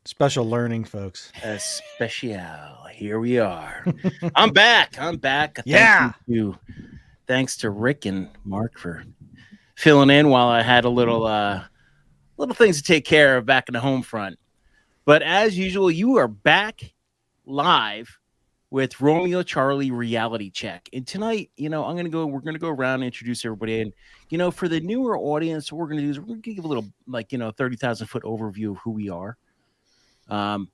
Special learning, folks. Special. Here we are. I'm back. Yeah. Thanks to Rick and Mark for filling in while I had a little things to take care of back in the home front. But as usual, you are back live with Romeo Charlie Reality Check. And tonight, we're gonna go around and introduce everybody. And for the newer audience, what we're gonna do is we're gonna give a little 30,000-foot overview of who we are. But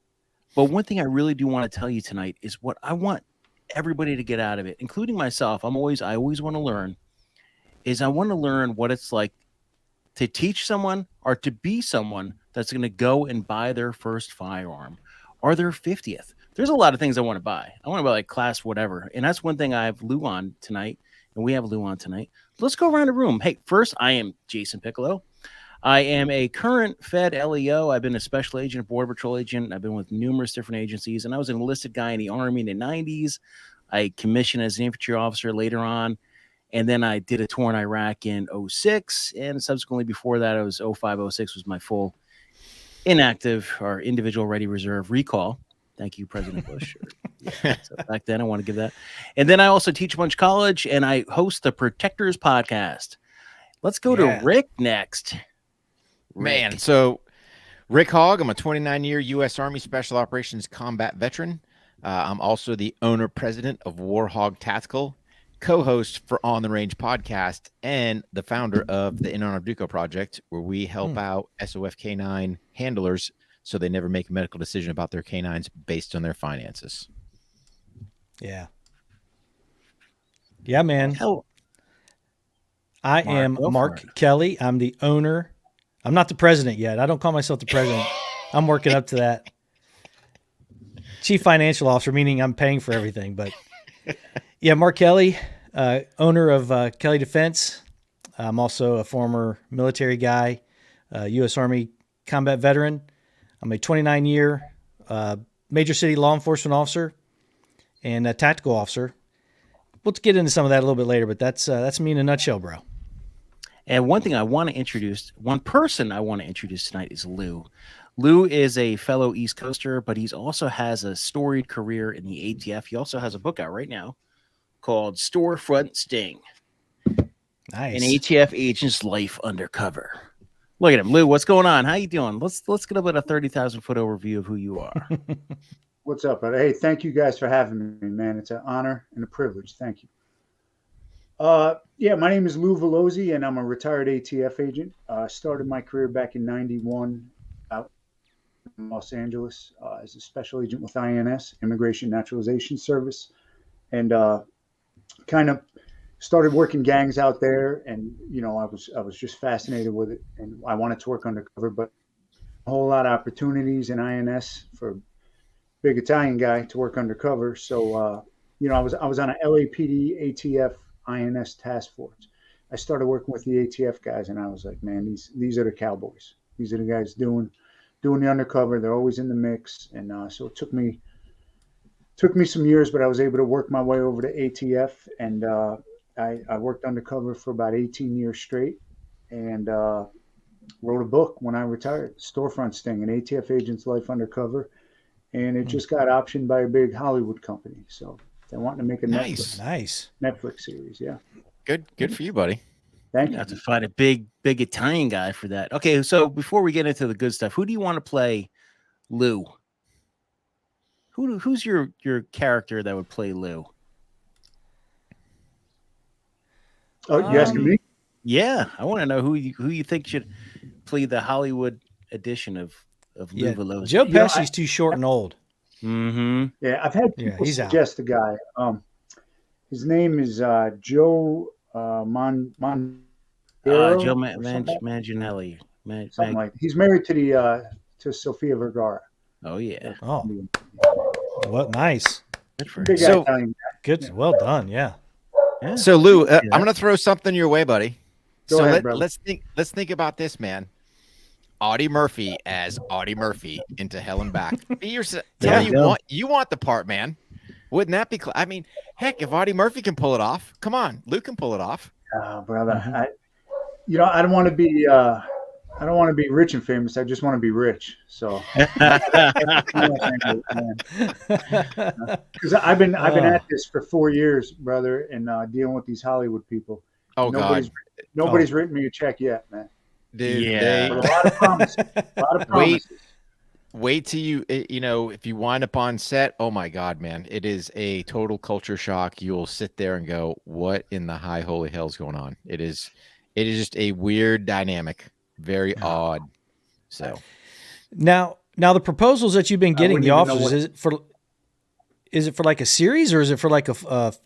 one thing I really do want to tell you tonight is what I want everybody to get out of it, including myself. I always want to learn. I want to learn what it's like to teach someone or to be someone that's going to go and buy their first firearm or their 50th. There's a lot of things I want to buy. I want to buy like class whatever. And that's one thing I have Lou on tonight. And we have Lou on tonight. Let's go around the room. Hey, first, I am Jason Piccolo. I am a current Fed LEO. I've been a special agent, border patrol agent. I've been with numerous different agencies. And I was an enlisted guy in the Army in the 90s. I commissioned as an infantry officer later on. And then I did a tour in Iraq in 06. And subsequently before that, it was 05, 06 was my full inactive or individual ready reserve recall. Thank you, President Bush. So back then, I want to give that. And then I also teach a bunch of college, and I host the Protectors podcast. Let's go to Rick next. Man, so Rick Hogg, I'm a 29-year U.S. Army Special Operations combat veteran. I'm also the owner-president of Warhog Tactical, co-host for On the Range podcast, and the founder of the In Honor of Duco project, where we help out SOF K9 handlers so they never make a medical decision about their canines based on their finances. Yeah. Yeah, man. I am Mark Kelly. I'm the owner. I'm not the president yet. I don't call myself the president. I'm working up to that. Chief Financial Officer, meaning I'm paying for everything. But yeah, Mark Kelly, owner of Kelly Defense. I'm also a former military guy, U.S. Army combat veteran. I'm a 29-year major city law enforcement officer and a tactical officer. We'll get into some of that a little bit later, but that's me in a nutshell, bro. And one person I want to introduce tonight is Lou. Lou is a fellow East Coaster, but he also has a storied career in the ATF. He also has a book out right now called Storefront Sting. Nice. An ATF agent's life undercover. Look at him. Lou, what's going on? How you doing? Let's get a bit of 30,000-foot overview of who you are. What's up, brother? Hey, thank you guys for having me, man. It's an honor and a privilege. Thank you. Yeah, my name is Lou Velozzi, and I'm a retired ATF agent. Started my career back in 91 out in Los Angeles as a special agent with INS, Immigration Naturalization Service, and kind of started working gangs out there. And, I was just fascinated with it, and I wanted to work undercover, but a whole lot of opportunities in INS for a big Italian guy to work undercover. So, I was on an LAPD ATF INS task force. I started working with the ATF guys, and I was like, man, these are the cowboys. These are the guys doing the undercover. They're always in the mix. And so it took me some years, but I was able to work my way over to ATF, and I worked undercover for about 18 years straight, and wrote a book when I retired, Storefront Sting, an ATF agent's life undercover, and it just got optioned by a big Hollywood company. So they wanted to make a Netflix series. Yeah. Good for you, buddy. Thank you. Have to find a big Italian guy for that. Okay, so before we get into the good stuff, who do you want to play Lou? Who's your character that would play Lou? Oh, you asking me? Yeah, I want to know who you think should play the Hollywood edition of Lou Velozzi. Joe Pesci's too short and old. Mm-hmm. Yeah, I've had people suggest a guy. His name is Joe Manganiello. Joe Manganiello. Something like that. He's married to Sofia Vergara. Oh yeah. Oh, what nice. Good for him. Italian guy. Good. Yeah. Well done. Yeah. So Lou, I'm gonna throw something your way, buddy. Go ahead, brother. Let's think about this, man. Audie Murphy as Audie Murphy into Hell and Back. You want the part, man. Wouldn't that be? I mean, heck, if Audie Murphy can pull it off, come on, Luke can pull it off. Brother, I don't want to be I don't want to be rich and famous. I just want to be rich. So, because I've been at this for 4 years, brother, and dealing with these Hollywood people. Oh Nobody's God, nobody's written me a check yet, man. dude, Yeah. But a lot of promises. A lot of promises. wait till if you wind up on set, oh my God, man, it is a total culture shock. You'll sit there and go, what in the high holy hell's going on? It is just a weird dynamic, very odd. So Now the proposals that you've been getting, the wouldn't even know officers, is it for like a series, or is it for like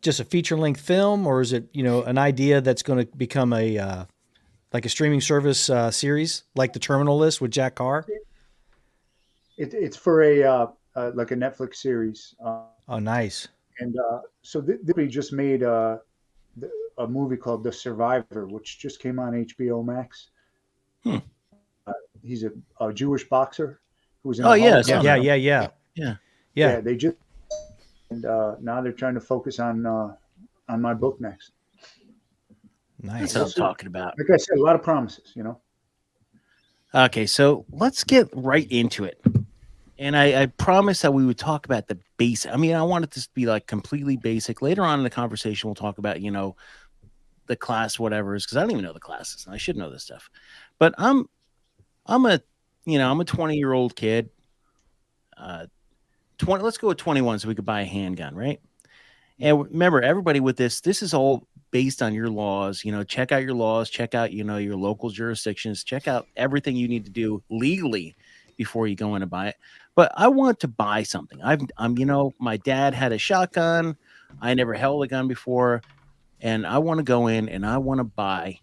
just a feature length film, or is it an idea that's going to become a like a streaming service series, like The Terminal List with Jack Carr? It's for a like a Netflix series. Oh, nice. And so they just made a movie called The Survivor, which just came on HBO Max. He's a Jewish boxer who was in. Oh, the yeah, Holocaust. Yeah. They just and now they're trying to focus on my book next. Nice. That's what I'm talking about. Like I said, a lot of promises. Okay, so let's get right into it. And I promised that we would talk about the basic. I mean, I wanted this to be like completely basic. Later on in the conversation, we'll talk about, the class, whatever, because I don't even know the classes. And I should know this stuff. But I'm a 20-year-old kid. let's go with 21 so we could buy a handgun, right? And remember, everybody with this is all based on your laws. Check out your laws, check out, your local jurisdictions, check out everything you need to do legally before you go in and buy it. But I want to buy something. My dad had a shotgun. I never held a gun before. And I want to go in and I want to buy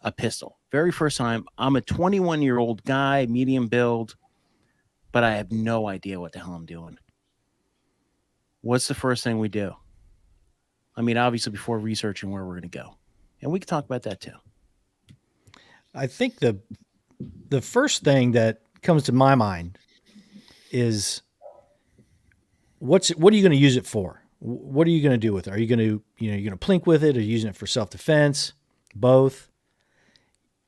a pistol. Very first time. I'm a 21-year-old guy, medium build, but I have no idea what the hell I'm doing. What's the first thing we do? I mean, obviously, before researching where we're going to go. And we can talk about that too. I think the first thing that comes to my mind is what are you going to use it for? What are you going to do with it? Are you going to, you're going to plink with it? Are you using it for self-defense? Both?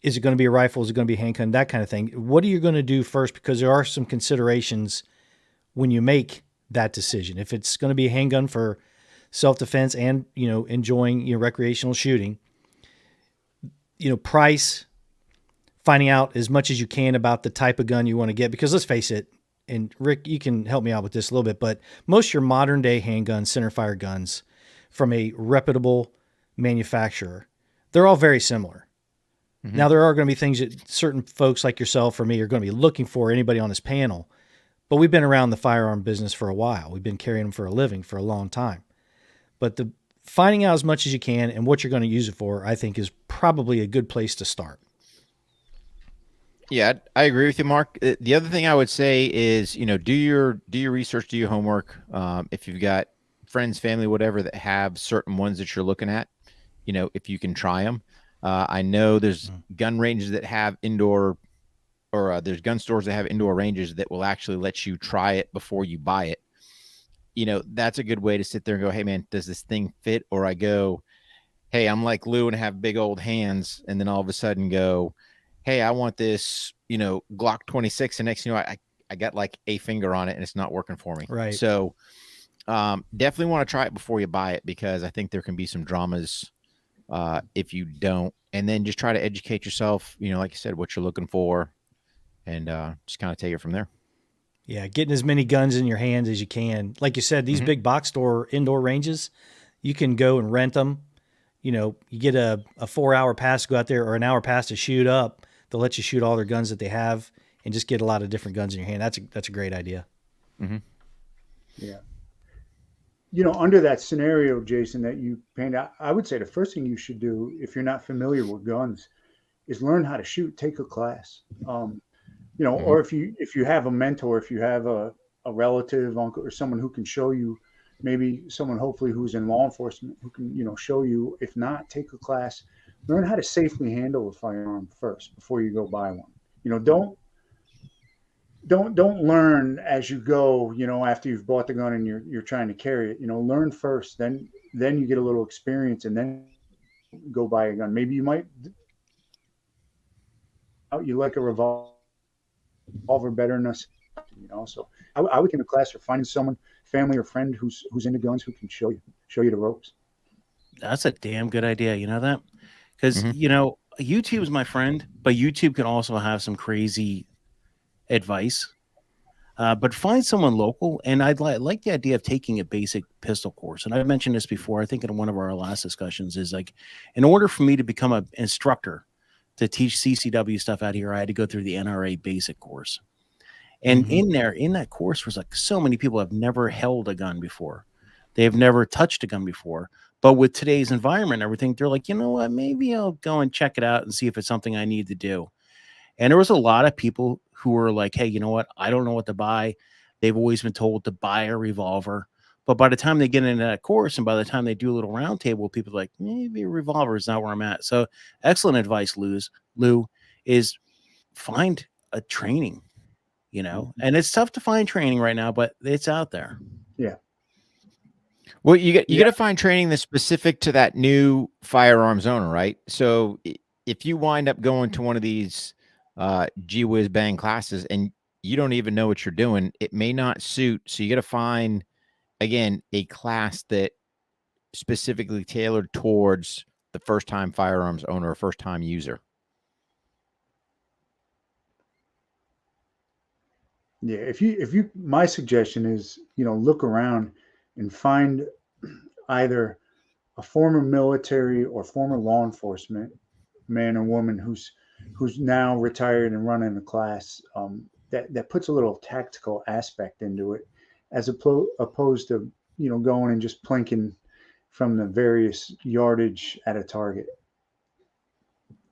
Is it going to be a rifle? Is it going to be a handgun? That kind of thing. What are you going to do first? Because there are some considerations when you make that decision. If it's going to be a handgun for self-defense and, enjoying, recreational shooting, price, finding out as much as you can about the type of gun you want to get, because let's face it, and Rick, you can help me out with this a little bit, but most of your modern day handguns, centerfire guns from a reputable manufacturer, they're all very similar. Mm-hmm. Now, there are going to be things that certain folks like yourself or me are going to be looking for, anybody on this panel, but we've been around the firearm business for a while. We've been carrying them for a living for a long time. But the finding out as much as you can and what you're going to use it for, I think, is probably a good place to start. Yeah, I agree with you, Mark. The other thing I would say is, do your research, do your homework. If you've got friends, family, whatever, that have certain ones that you're looking at, if you can try them. I know there's gun ranges that have indoor, or there's gun stores that have indoor ranges that will actually let you try it before you buy it. That's a good way to sit there and go, hey, man, does this thing fit? Or I go, hey, I'm like Lou and have big old hands. And then all of a sudden go, hey, I want this, Glock 26. And next, I got like a finger on it and it's not working for me. Right. So definitely want to try it before you buy it, because I think there can be some dramas if you don't. And then just try to educate yourself, like you said, what you're looking for, and just kind of take it from there. Yeah, getting as many guns in your hands as you can. Like you said, these big box store indoor ranges, you can go and rent them. You get a 4-hour pass to go out there, or an hour pass to shoot up. They'll let you shoot all their guns that they have and just get a lot of different guns in your hand. That's a great idea. Mm-hmm. Yeah. Under that scenario, Jason, that you paint out, I would say the first thing you should do, if you're not familiar with guns, is learn how to shoot. Take a class. Or if you have a mentor, if you have a relative, uncle, or someone who can show you, maybe someone hopefully who's in law enforcement who can, show you. If not, take a class. Learn how to safely handle a firearm first before you go buy one. Don't learn as you go, after you've bought the gun and you're trying to carry it. Learn first, then you get a little experience, and then go buy a gun. Maybe you might you like a revolver better than us, So I would in a class or finding someone, family or friend who's into guns who can show you the ropes. That's a damn good idea. You know that? Because, Mhm. YouTube is my friend, but YouTube can also have some crazy advice. But find someone local, and I'd like the idea of taking a basic pistol course. And I've mentioned this before. I think in one of our last discussions is like, in order for me to become an instructor to teach CCW stuff out here, I had to go through the NRA basic course. And in that course was like so many people have never held a gun before. They have never touched a gun before. But with today's environment and everything, they're like, you know what? Maybe I'll go and check it out and see if it's something I need to do. And there was a lot of people who were like, hey, you know what? I don't know what to buy. They've always been told to buy a revolver. But by the time they get into that course and by the time they do a little round table, people are like, maybe a revolver is not where I'm at. So excellent advice, Lou, is find a training, and it's tough to find training right now, but it's out there. Yeah. Well, you got to find training that's specific to that new firearms owner, right? So if you wind up going to one of these gee whiz bang classes and you don't even know what you're doing, it may not suit. So you got to find, again, a class that specifically tailored towards the first time firearms owner or first time user. Yeah, if you my suggestion is, look around and find either a former military or former law enforcement man or woman who's now retired and running a class, that puts a little tactical aspect into it, as opposed to going and just plinking from the various yardage at a target.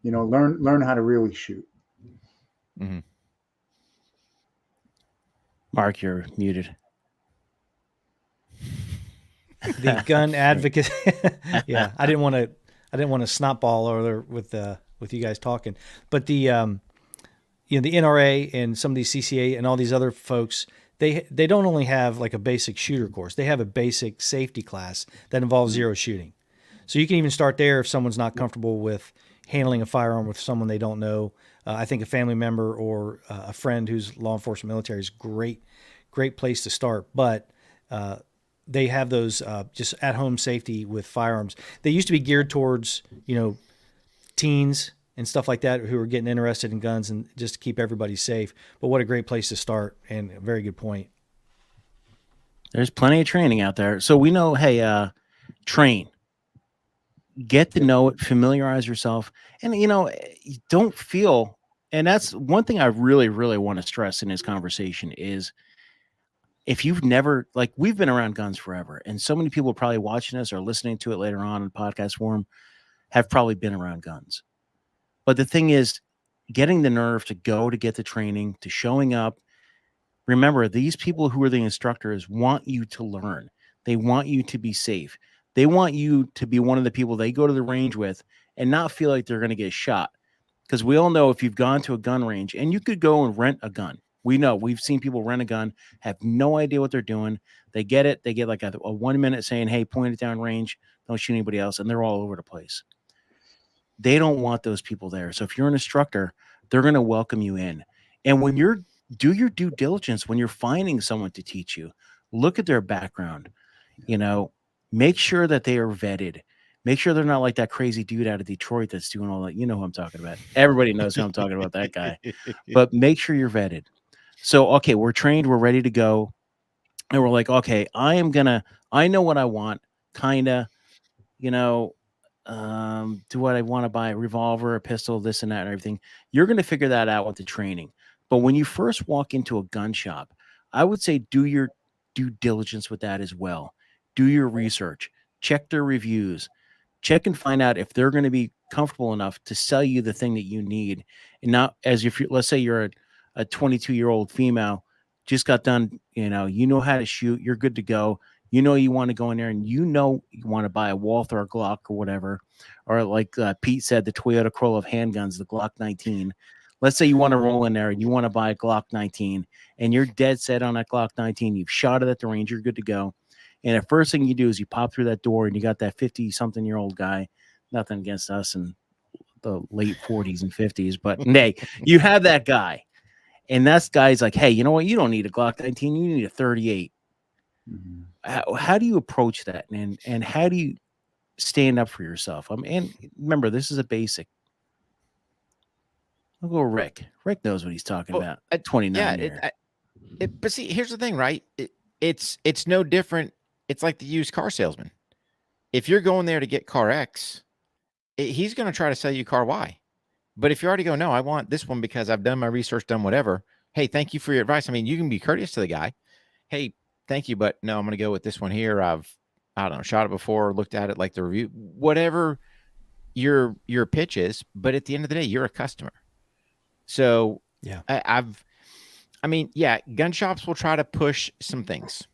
Learn how to really shoot. Mm-hmm. Mark, you're muted. The gun advocate. Yeah, I didn't want to snotball over with you guys talking, but the the NRA and some of these CCA and all these other folks, they don't only have like a basic shooter course, they have a basic safety class that involves zero shooting. So you can even start there if someone's not comfortable with handling a firearm with someone they don't know. I think a family member or a friend who's law enforcement military is great place to start. But they have those just at-home safety with firearms. They used to be geared towards, teens and stuff like that who are getting interested in guns and just to keep everybody safe. But what a great place to start, and a very good point. There's plenty of training out there. So we know, hey, train. Get to know it, familiarize yourself, and don't feel. And that's one thing I really, really want to stress in this conversation is, if you've never, like, we've been around guns forever, and so many people probably watching us or listening to it later on in podcast form have probably been around guns. But the thing is, getting the nerve to go to get the training, to showing up. Remember, these people who are the instructors want you to learn. They want you to be safe. They want you to be one of the people they go to the range with and not feel like they're going to get shot. Because we all know if you've gone to a gun range, and you could go and rent a gun. We know, we've seen people rent a gun, have no idea what they're doing. They get it. They get like a 1 minute saying, hey, point it down range. Don't shoot anybody else. And they're all over the place. They don't want those people there. So if you're an instructor, they're going to welcome you in. And when do your due diligence when you're finding someone to teach you. Look at their background. Make sure that they are vetted. Make sure they're not like that crazy dude out of Detroit that's doing all that. You know who I'm talking about. Everybody knows who I'm talking about, that guy. But make sure you're vetted. So, okay, we're trained. We're ready to go. And we're like, okay, I know what I want. Kind of, do what I want to buy, a revolver, a pistol, this and that and everything. You're going to figure that out with the training. But when you first walk into a gun shop, I would say do your due diligence with that as well. Do your research, check their reviews, check and find out if they're going to be comfortable enough to sell you the thing that you need. And not as if let's say you're a 22-year-old female, just got done, you know how to shoot, you're good to go. You want to go in there and you want to buy a Walther or Glock or whatever, or like Pete said, the Toyota Corolla of handguns, the Glock 19. Let's say you want to roll in there and you want to buy a Glock 19 and you're dead set on that Glock 19. You've shot it at the range. You're good to go. And the first thing you do is you pop through that door and you got that 50-something-year-old guy, nothing against us and the late 40s and 50s, but nay, you have that guy, and that's guy's like, hey, you know what? You don't need a Glock 19, you need a 38. How do you approach that, and how do you stand up for yourself? And remember, this is a basic. I'll go Rick. Rick knows what he's talking about. At 29. Yeah, but see, here's the thing, right? It's no different. It's like the used car salesman. If you're going there to get car X, he's going to try to sell you car Y. But if you already go, no, I want this one because I've done my research, done whatever. Hey, thank you for your advice. I mean, you can be courteous to the guy. Hey, thank you, but no, I'm going to go with this one here. I don't know, shot it before, looked at it, like the review, whatever your pitch is. But at the end of the day, you're a customer. So yeah, I mean, yeah, gun shops will try to push some things.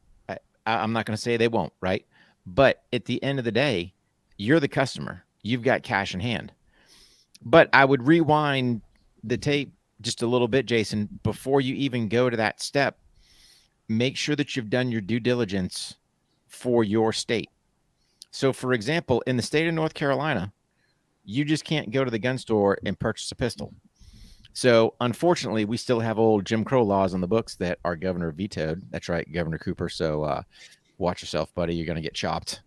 I'm not going to say they won't, right? But at the end of the day, you're the customer. You've got cash in hand. But I would rewind the tape just a little bit, Jason, before you even go to that step. Make sure that you've done your due diligence for your state. So, for example, in the state of North Carolina, you just can't go to the gun store and purchase a pistol. So, unfortunately, we still have old Jim Crow laws on the books that our governor vetoed. That's right, Governor Cooper. So, watch yourself, buddy. You're going to get chopped.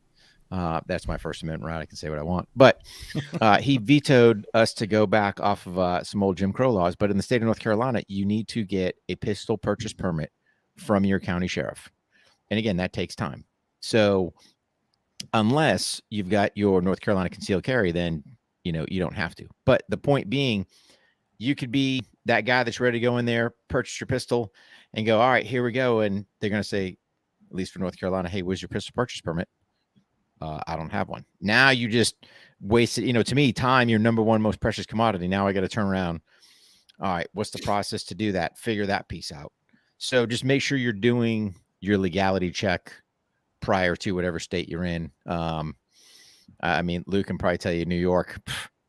That's my First Amendment right. I can say what I want. But he vetoed us to go back off of some old Jim Crow laws. But in the state of North Carolina, you need to get a pistol purchase permit from your county sheriff. And again, that takes time. So unless you've got your North Carolina concealed carry, then, you don't have to. But the point being, you could be that guy that's ready to go in there, purchase your pistol, and go, all right, here we go. And they're going to say, at least for North Carolina, hey, where's your pistol purchase permit? I don't have one. Now you just wasted, to me, time, your number one most precious commodity. Now I got to turn around. All right, what's the process to do that? Figure that piece out. So just make sure you're doing your legality check prior to whatever state you're in. I mean, Luke can probably tell you, New York,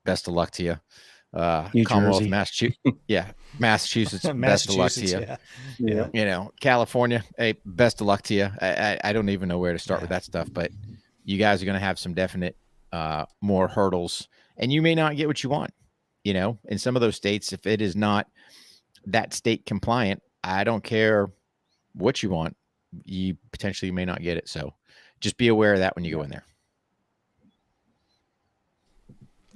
best of luck to you. Commonwealth, Jersey. Massachusetts, Massachusetts, best of luck to you. Yeah. California, hey, best of luck to you. I don't even know where to start with that stuff, but you guys are going to have some definite more hurdles, and you may not get what you want. In some of those states, if it is not that state compliant, I don't care what you want, you potentially may not get it. So just be aware of that when you go in there.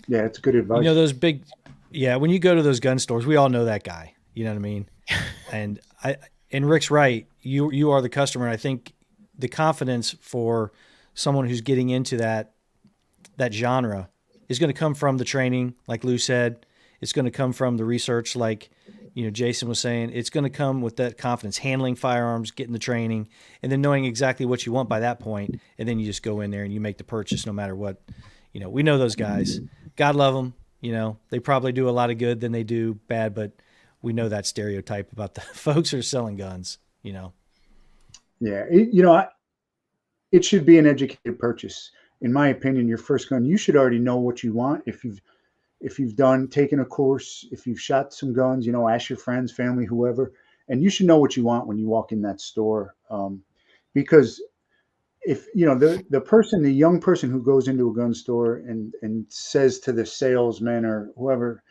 Yeah, it's good advice. Those big, when you go to those gun stores, we all know that guy. You know what I mean? And Rick's right. You are the customer. I think the confidence for someone who's getting into that genre is going to come from the training, like Lou said. It's going to come from the research, like Jason was saying. It's going to come with that confidence, handling firearms, getting the training, and then knowing exactly what you want by that point. And then you just go in there and you make the purchase no matter what. We know those guys. God love them. They probably do a lot of good than they do bad, but we know that stereotype about the folks who are selling guns. Yeah, it should be an educated purchase. In my opinion, your first gun, you should already know what you want. If you've taken a course, if you've shot some guns, ask your friends, family, whoever, and you should know what you want when you walk in that store. Because if the young person who goes into a gun store and says to the salesman or whoever,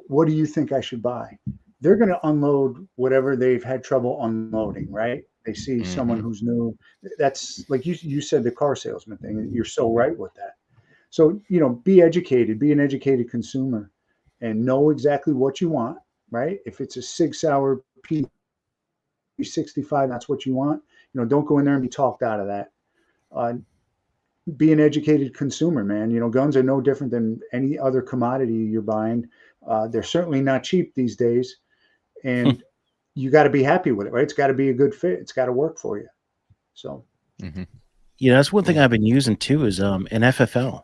what do you think I should buy? They're going to unload whatever they've had trouble unloading, right? They see someone who's new. That's like you said, the car salesman thing. You're so right with that. So, be educated, be an educated consumer and know exactly what you want, right? If it's a 6-hour P65, that's what you want. Don't go in there and be talked out of that. Be an educated consumer, man. Guns are no different than any other commodity you're buying. They're certainly not cheap these days. And you got to be happy with it, right? It's got to be a good fit. It's got to work for you. So, that's one thing I've been using too is an FFL.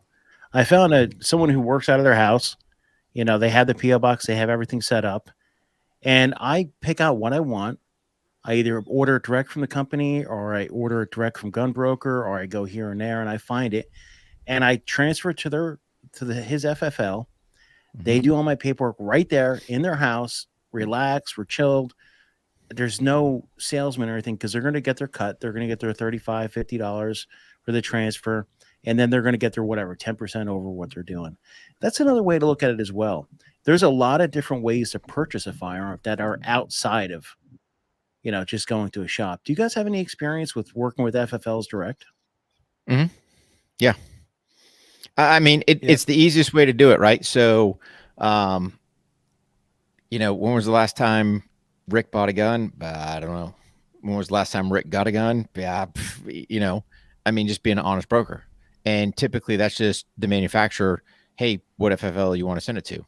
I found someone who works out of their house. They have the PO box, they have everything set up, and I pick out what I want. I either order it direct from the company, or I order it direct from Gun Broker, or I go here and there and I find it, and I transfer it to his FFL. They do all my paperwork right there in their house. Relax, we're chilled. There's no salesman or anything because they're going to get their cut. They're going to get their $35, $50 for the transfer. and then they're going to get their whatever 10% over what they're doing. That's another way to look at it as well. There's a lot of different ways to purchase a firearm that are outside of, just going to a shop. Do you guys have any experience with working with FFLs direct? Yeah. I mean, it's the easiest way to do it, right? So, when was the last time Rick bought a gun? I don't know. When was the last time Rick got a gun? Yeah, I mean, just being an honest broker. And typically that's just the manufacturer. Hey, what FFL you want to send it to?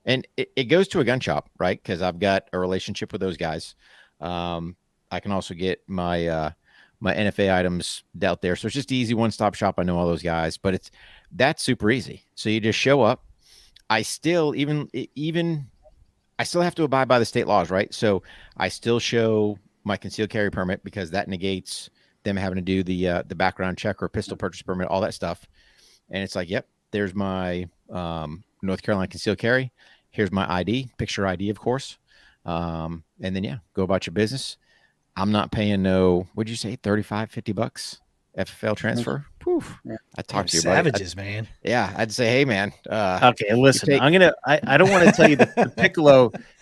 And it goes to a gun shop, right? Because I've got a relationship with those guys. I can also get my my NFA items dealt there. So it's just easy one-stop shop. I know all those guys, but that's super easy. So you just show up. I still I still have to abide by the state laws, right? So I still show my concealed carry permit because that negates them having to do the background check or pistol purchase permit, all that stuff. And it's like, yep, there's my North Carolina concealed carry. Here's my ID, picture ID, of course. And then, go about your business. I'm not paying what'd you say, $35-$50 FFL transfer? Poof. Yeah. I talked to you savages, man. Yeah, I'd say, hey, man. Okay, listen, I don't want to tell you that the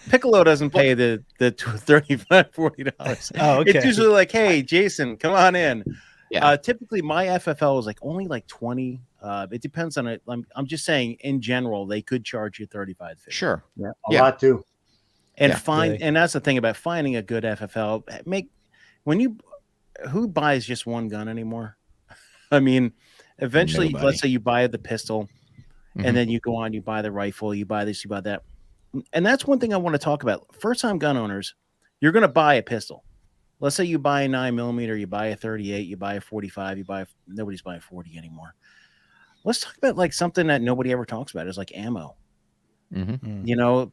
Piccolo doesn't pay the $35-$40. Oh, okay. It's usually like, hey, Jason, come on in. Yeah. Typically my FFL is like only like 20. It depends on it. I'm just saying in general, they could charge you $35-$50. Sure. Yeah, a lot too. And and that's the thing about finding a good FFL. Who buys just one gun anymore? I mean, eventually, Nobody. let's say you buy the pistol, and then you go on, you buy the rifle, you buy this, you buy that. And that's one thing I want to talk about. First-time gun owners, you're going to buy a pistol. Let's say you buy a 9mm, you buy a 38, you buy a 45, nobody's buying 40 anymore. Let's talk about like something that nobody ever talks about is like ammo.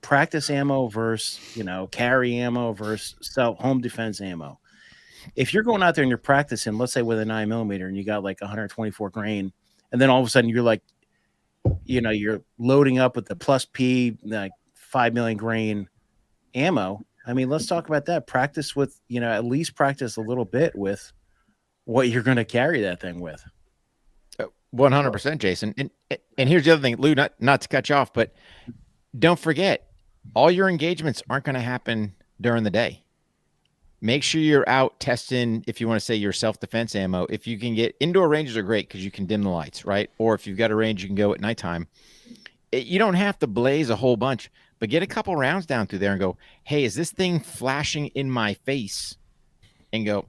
Practice ammo versus, carry ammo versus home defense ammo. If you're going out there and you're practicing, let's say with a 9mm and you got like 124 grain, and then all of a sudden you're like, you're loading up with the plus P, like 5 million grain ammo. I mean, let's talk about that. Practice with, at least practice a little bit with what you're going to carry that thing with. 100%, Jason. And here's the other thing, Lou, not to cut you off, but don't forget, all your engagements aren't going to happen during the day. Make sure you're out testing, if you want to say your self-defense ammo. If you can get indoor ranges are great because you can dim the lights, right? Or if you've got a range, you can go at nighttime. You don't have to blaze a whole bunch, but get a couple rounds down through there and go, hey, is this thing flashing in my face? And go,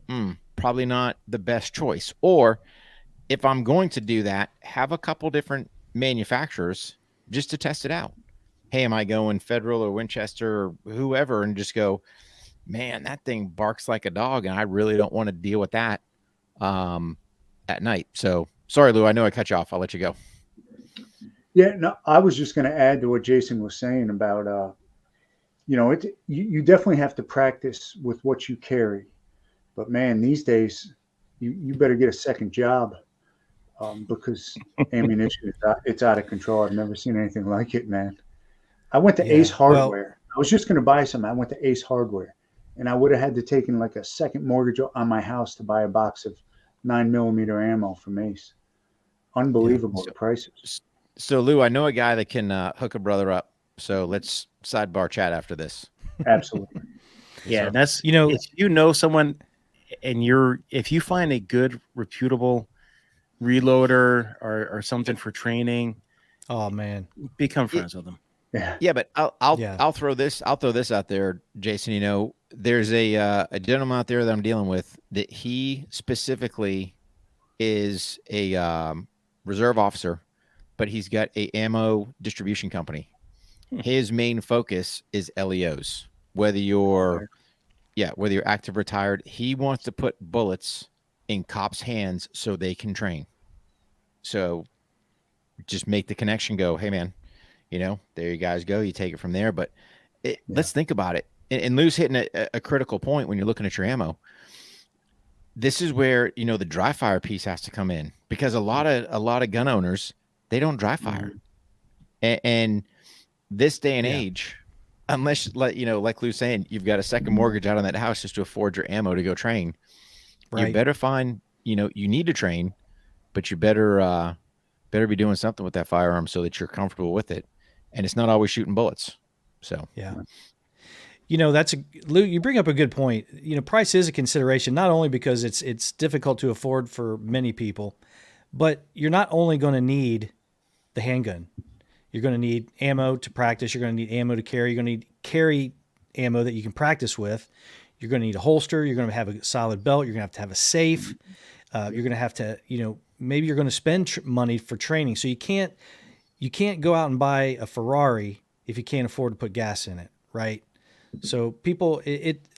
probably not the best choice. Or if I'm going to do that, have a couple different manufacturers just to test it out. Hey, am I going Federal or Winchester or whoever, and just go, man, that thing barks like a dog, and I really don't want to deal with that at night. So sorry, Lou, I know I cut you off. I'll let you go. Yeah, no, I was just going to add to what Jason was saying about, you definitely have to practice with what you carry. But man, these days, you better get a second job because ammunition, it's out of control. I've never seen anything like it, man. I went to Ace Hardware. I was just going to buy something. I went to Ace Hardware, and I would have had to taken like a second mortgage on my house to buy a box of 9mm ammo from Ace. Unbelievable the prices. So Lou, I know a guy that can hook a brother up. So let's sidebar chat after this. Absolutely. Yeah, so, that's if someone, and if you find a good reputable reloader or something for training, oh man, become friends with them. Yeah, but I'll throw this out there, Jason. There's a gentleman out there that I'm dealing with that he specifically is a reserve officer, but he's got a ammo distribution company. His main focus is LEOs. Whether you're active, retired, he wants to put bullets in cops' hands so they can train. So just make the connection. Go, hey man. There you guys go. You take it from there. But let's think about it. And Lou's hitting a critical point when you're looking at your ammo. This is where, the dry fire piece has to come in, because a lot of gun owners, they don't dry fire. And this day and age, unless, like Lou's saying, you've got a second mortgage out on that house just to afford your ammo to go train. Right. You better find, you need to train, but you better be doing something with that firearm so that you're comfortable with it, and it's not always shooting bullets. So Yeah. Lou, you bring up a good point. Price is a consideration, not only because it's difficult to afford for many people, but you're not only going to need the handgun. You're going to need ammo to practice. You're going to need ammo to carry. You're going to need carry ammo that you can practice with. You're going to need a holster. You're going to have a solid belt. You're going to have a safe. You're going to have to, maybe you're going to spend money for training. So you can't go out and buy a Ferrari if you can't afford to put gas in it, right? So people,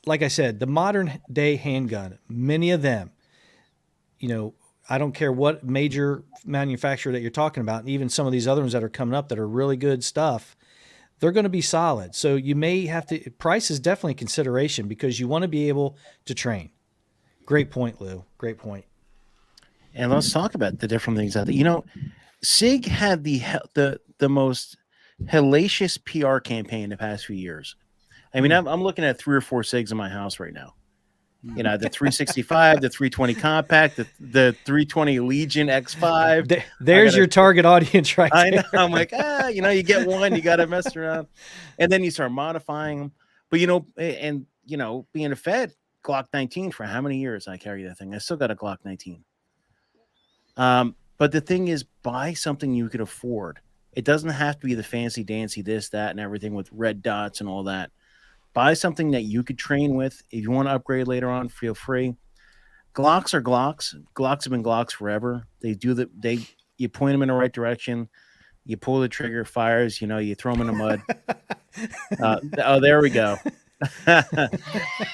like I said, the modern day handgun, many of them, I don't care what major manufacturer that you're talking about, and even some of these other ones that are coming up that are really good stuff, they're going to be solid. So you may have to, price is definitely a consideration because you want to be able to train. Great point, Lou. Great point. And let's talk about the different things out there. SIG had the most hellacious PR campaign the past few years. I mean, I'm looking at 3 or 4 SIGs in my house right now. The 365, the 320 compact, the 320 Legion X5. There's your target audience right there. I know. I'm like, you get one, you got to mess around. And then you start modifying them. But, being a Fed, Glock 19 for how many years I carry that thing? I still got a Glock 19. But the thing is, buy something you could afford. It doesn't have to be the fancy dancy this, that, and everything with red dots and all that. Buy something that you could train with. If you want to upgrade later on, feel free. Glocks are Glocks. Glocks have been Glocks forever. You point them in the right direction. You pull the trigger, fires, you throw them in the mud. There we go.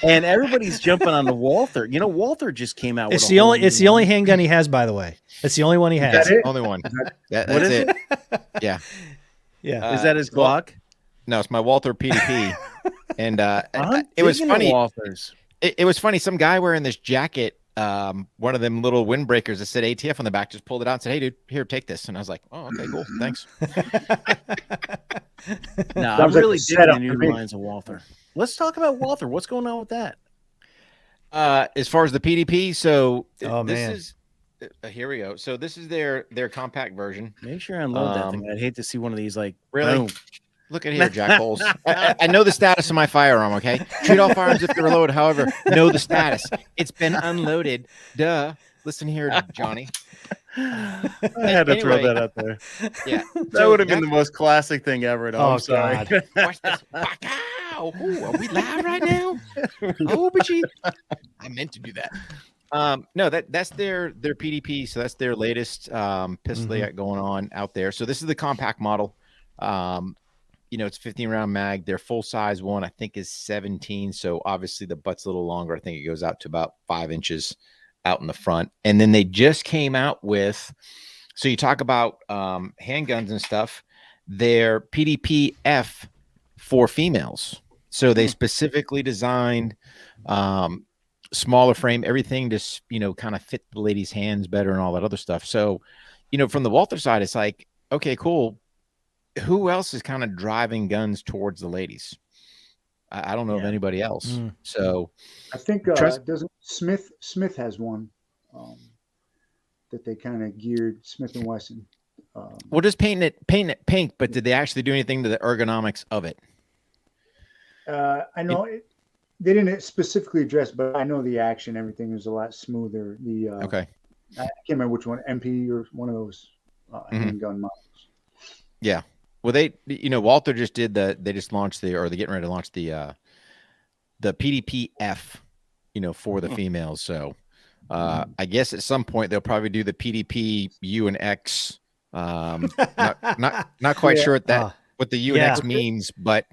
And everybody's jumping on the Walther. Walther just came out. It's the only handgun he has, by the way. It's the only one he has. That's it? only one. That's it. Yeah. Yeah. Is that his Glock? No, it's my Walther PDP. And it was funny. It was funny. Some guy wearing this jacket, one of them little windbreakers that said ATF on the back, just pulled it out and said, "Hey, dude, here, take this." And I was like, "Oh, okay, cool, thanks." No, I'm really digging the new lines of Walther. Let's talk about Walther. What's going on with that? As far as the PDP, so man. is here we go. So this is their compact version. Make sure I unload that thing. I'd hate to see one of these really. Boom. Look at here, Jack Holes. I know the status of my firearm, okay? Treat all firearms if they're loaded. However, know the status. It's been unloaded. Duh. Listen here, Johnny. I had to throw that out there. Yeah. That would have been the most classic thing ever. No, I'm sorry. God. Watch this. Wow. Ooh, are we live right now? Oh, but I meant to do that. No, that's their PDP. So that's their latest pistol they got going on out there. So this is the compact model. It's 15 round mag. Their full size one, I think, is 17. So obviously the butt's a little longer. I think it goes out to about 5 inches out in the front. And then they just came out with, so you talk about handguns and stuff, their PDP F for females. So they specifically designed smaller frame, everything to, kind of fit the ladies' hands better and all that other stuff. So, from the Walther side, it's like, okay, cool. Who else is kind of driving guns towards the ladies? I don't know of anybody else. So I think doesn't Smith has one that they kind of geared, Smith and Wesson. Well, just paint it pink, but did they actually do anything to the ergonomics of it? I know they didn't specifically address, but I know the action, everything is a lot smoother. Okay. I can't remember which one, MP or one of those handgun models. Yeah. Well, Walther just did they just launched they're getting ready to launch the PDP F, for the females. So I guess at some point they'll probably do the PDP U and X. Not quite sure what the U and X means, but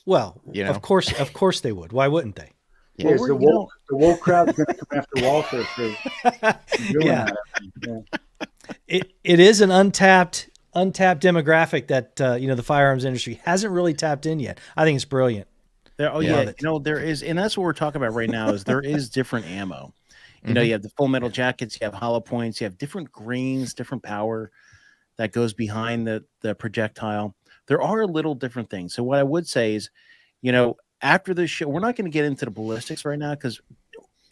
well, of course they would. Why wouldn't they? Yeah, the woke crowd's going to come after Walther for doing that. Yeah. It is an untapped demographic that the firearms industry hasn't really tapped in yet. I think it's brilliant. There is, and that's what we're talking about right now. Is there is different ammo. You have the full metal jackets, you have hollow points, you have different grains, different power that goes behind the projectile. There are little different things. So what I would say is, after this show, we're not going to get into the ballistics right now because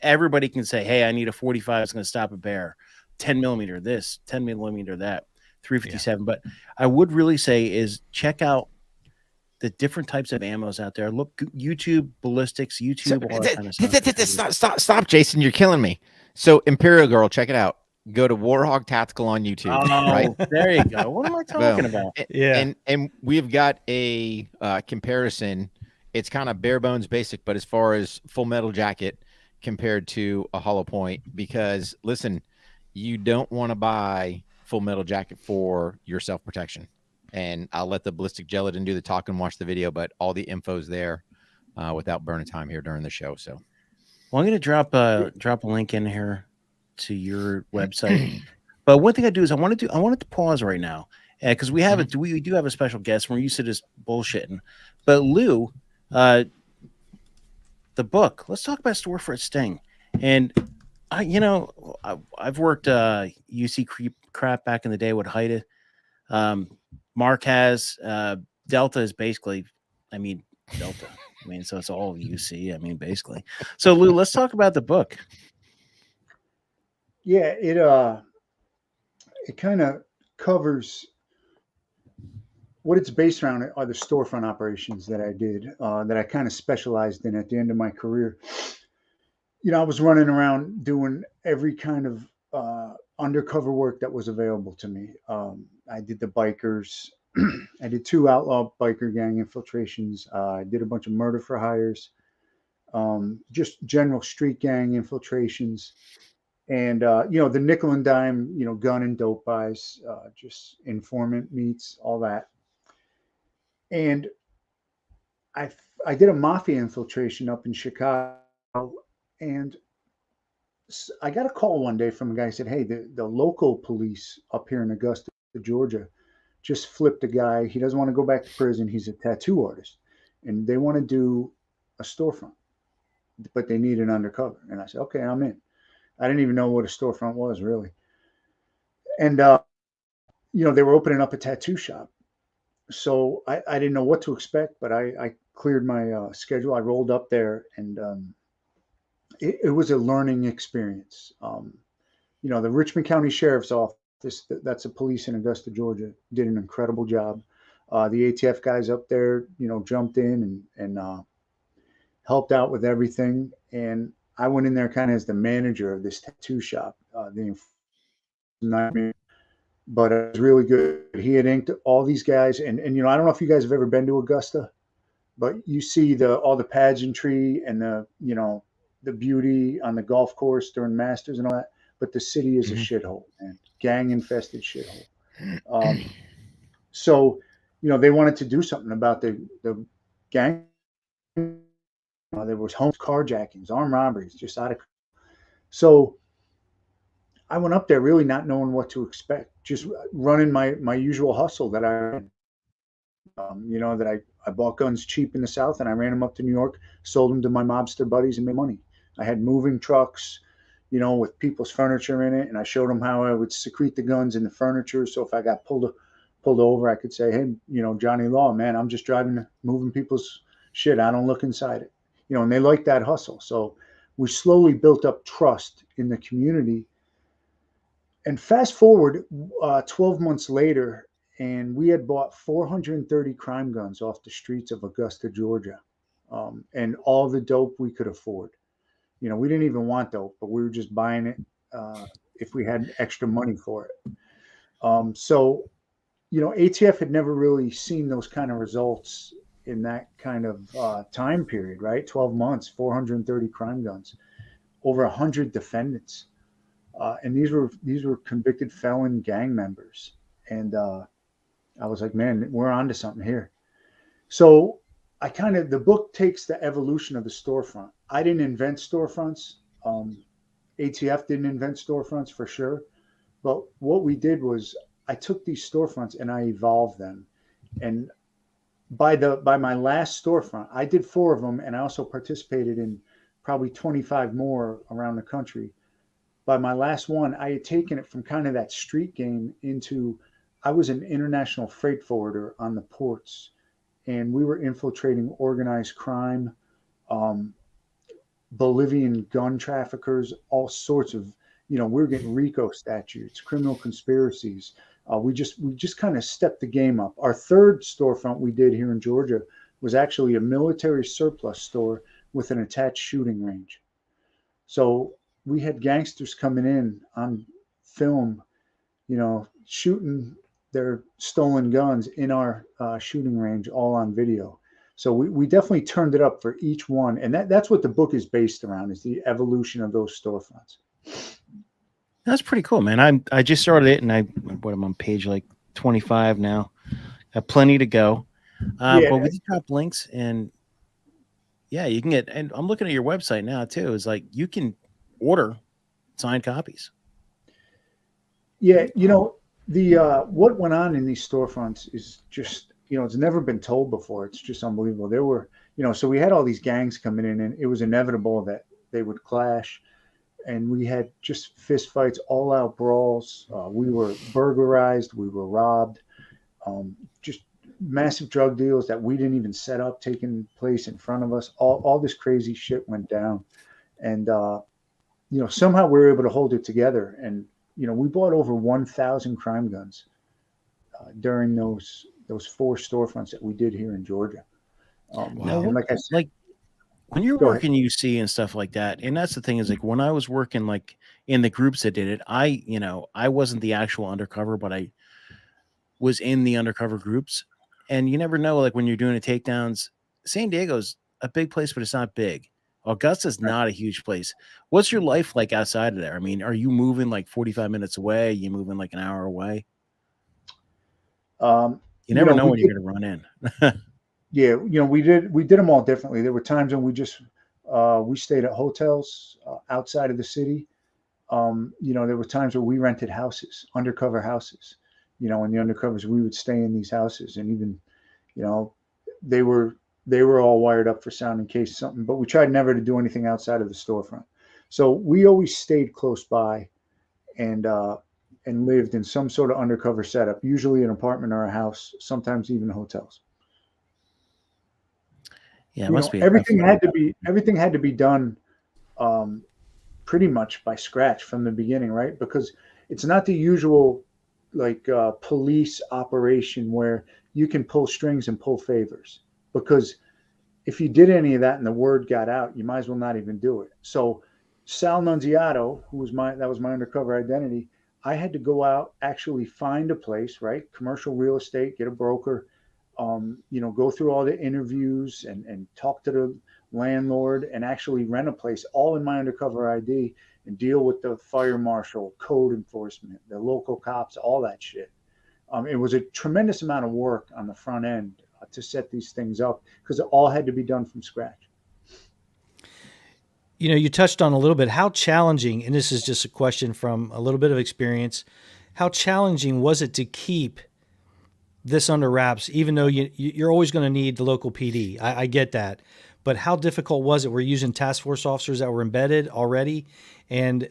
everybody can say, "Hey, I need a 45. It's going to stop a bear." 10 millimeter this, 10 millimeter that, 357. But I would really say is check out the different types of ammos out there. Look, YouTube, ballistics, YouTube, all that kind of stuff. Stop, Jason. You're killing me. So Imperial Girl, check it out. Go to Warhog Tactical on YouTube. Oh, right? There you go. What am I talking about? Yeah. And we've got a comparison. It's kind of bare bones basic, but as far as Full Metal Jacket compared to a hollow point, because listen, you don't want to buy Full Metal Jacket for your self-protection. And I'll let the ballistic gelatin do the talk and watch the video, but all the info's there without burning time here during the show. So, well, I'm going to drop a link in here to your website. But one thing I do is I wanted to pause right now because we do have a special guest. We're used to just bullshitting, but Lou, the book. Let's talk about Storefront Sting. And I've worked UC crap back in the day with Haida. Mark has Delta is basically, Delta. So it's all UC. Basically. So Lou, let's talk about the book. Yeah, it kind of covers what it's based around are the storefront operations that I did, that I kind of specialized in at the end of my career. I was running around doing every kind of undercover work that was available to me. I did the bikers. I did 2 outlaw biker gang infiltrations. I did a bunch of murder for hires, just general street gang infiltrations. And, the nickel and dime, gun and dope buys, just informant meets, all that. And I did a mafia infiltration up in Chicago, and I got a call one day from a guy who said, hey, the local police up here in Augusta, Georgia, just flipped a guy. He doesn't want to go back to prison. He's a tattoo artist, and they want to do a storefront, but they need an undercover. And I said, okay, I'm in. I didn't even know what a storefront was really. And, they were opening up a tattoo shop. So I didn't know what to expect, but I cleared my schedule. I rolled up there, and it was a learning experience. The Richmond County Sheriff's Office, that's a police in Augusta, Georgia, did an incredible job. The ATF guys up there, jumped in and helped out with everything. And I went in there kind of as the manager of this tattoo shop. The nightmare, but it was really good. He had inked all these guys, and I don't know if you guys have ever been to Augusta, but you see all the pageantry and the beauty on the golf course during Masters and all that. But the city is a shithole, man, gang infested shithole. So they wanted to do something about the gang. There was home carjackings, armed robberies, just out of. So I went up there really not knowing what to expect, just running my usual hustle that I bought guns cheap in the South, and I ran them up to New York, sold them to my mobster buddies, and made money. I had moving trucks, with people's furniture in it, and I showed them how I would secrete the guns in the furniture. So if I got pulled over, I could say, hey, Johnny Law, man, I'm just moving people's shit. I don't look inside it, and they liked that hustle. So we slowly built up trust in the community. And fast forward 12 months later, and we had bought 430 crime guns off the streets of Augusta, Georgia, and all the dope we could afford. We didn't even want dope, but we were just buying it if we had extra money for it. So, ATF had never really seen those kind of results in that kind of time period, right? 12 months, 430 crime guns, over 100 defendants. And these were convicted felon gang members. And I was like, man, we're onto something here. So the book takes the evolution of the storefront. I didn't invent storefronts. ATF didn't invent storefronts for sure. But what we did was I took these storefronts and I evolved them. And by my last storefront, I did 4 of them, and I also participated in probably 25 more around the country. By my last one, I had taken it from kind of that street game into, I was an international freight forwarder on the ports, and we were infiltrating organized crime, Bolivian gun traffickers, all sorts of we're getting RICO statutes, criminal conspiracies. We just kind of stepped the game up. Our third storefront we did here in Georgia was actually a military surplus store with an attached shooting range. So we had gangsters coming in on film, shooting their stolen guns in our shooting range, all on video. So we definitely turned it up for each one. And that's what the book is based around, is the evolution of those storefronts. That's pretty cool, man. I just started it, and I'm on page like 25 now. Got plenty to go. But we just drop links, and yeah, you can get. And I'm looking at your website now too. It's like you can order signed copies. Yeah, the what went on in these storefronts is just, it's never been told before. It's just unbelievable. There were, so we had all these gangs coming in, and it was inevitable that they would clash. And we had just fist fights, all out brawls. We were burglarized. We were robbed. Just massive drug deals that we didn't even set up taking place in front of us. All this crazy shit went down. And, somehow we were able to hold it together. And, we bought over 1,000 crime guns during those 4 storefronts that we did here in Georgia. Wow. And like I said, like when you're working UC and stuff like that, and that's the thing is, like, when I was working like in the groups that did it, I wasn't the actual undercover, but I was in the undercover groups. And you never know, like when you're doing the takedowns, San Diego's a big place, but it's not big. Augusta's not a huge place. What's your life like outside of there? I mean, are you moving like 45 minutes away? Are you moving like an hour away? You never know when you're going to run in. Yeah, we did them all differently. There were times when we stayed at hotels outside of the city. There were times where we rented houses, undercover houses. In the undercovers, we would stay in these houses, and even, they were all wired up for sound in case something. But we tried never to do anything outside of the storefront. So we always stayed close by, and lived in some sort of undercover setup, usually an apartment or a house, sometimes even hotels. Yeah, it must be. Everything had to be done pretty much by scratch from the beginning, right? Because it's not the usual police operation where you can pull strings and pull favors. Because if you did any of that and the word got out, you might as well not even do it. So Sal Nunziato, that was my undercover identity, I had to go out, actually find a place, right? Commercial real estate, get a broker, go through all the interviews and talk to the landlord and actually rent a place, all in my undercover ID, and deal with the fire marshal, code enforcement, the local cops, all that shit. It was a tremendous amount of work on the front end to set these things up, because it all had to be done from scratch. You touched on a little bit how challenging, and this is just a question from a little bit of experience, how challenging was it to keep this under wraps, even though you're always going to need the local PD? I get that. But how difficult was it? We're using task force officers that were embedded already. And,